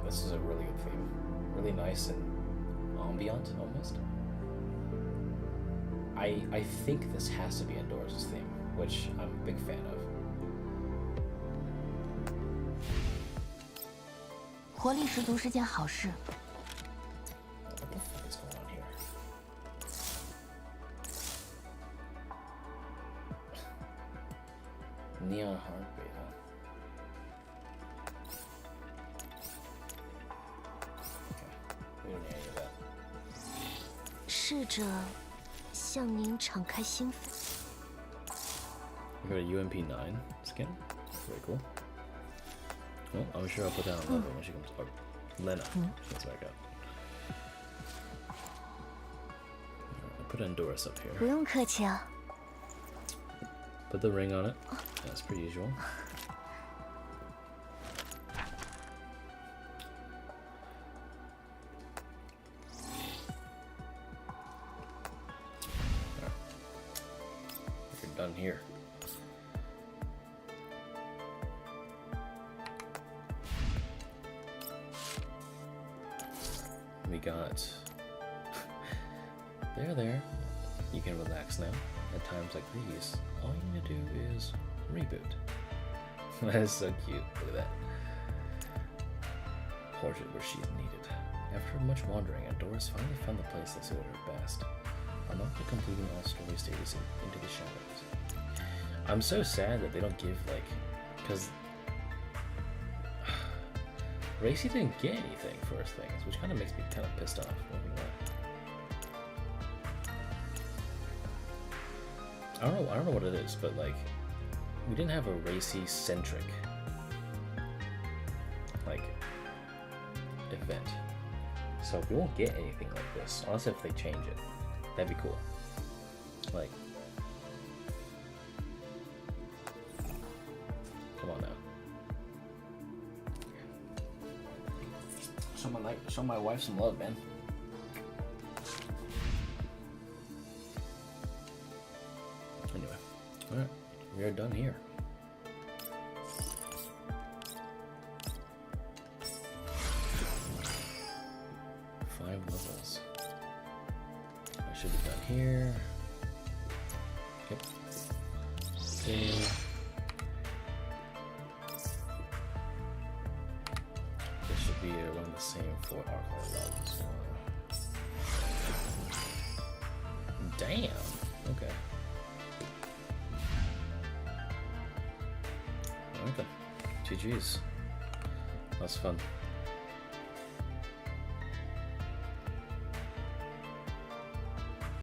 S1: This is a really good theme. Really nice and ambient, almost. I think this has to be Andoris' theme, which I'm a big fan of.
S2: 活力十足是件好事。
S1: What the fuck is going on here? Neon heartbeat, huh? Okay, we don't need any of that.
S2: 试着向您敞开心扉。
S1: We got a UMP9 skin. Very cool. Well, I'm sure I'll put that on level when she comes. Oh, Lena. She comes back up. Alright, I'll put Andoris up
S2: 不
S1: here.
S2: 用客气啊。
S1: Put the ring on it. That's pretty usual. Alright. We're done here. We got there. You can relax now. At times like these, all you need to do is Reboot. That is so cute. Look at that. Portrait where she is needed. After much wandering, Andoris finally found the place that suited her best. Unlock the completing all story stages into the shadows. I'm so sad that they don't give, like, because Racy didn't get anything for his things, which kind of makes me kind of pissed off. I don't know what it is, but like, we didn't have a Racy-centric like event, so we won't get anything like this unless if they change it. That'd be cool. Like, come on now. Show my wife some love, man. Anyway, alright, we are done here. Five levels. I should be done here. Yep. Okay. This should be around the same for alcohol levels. Damn. Okay. Alright then. GG's. That was fun.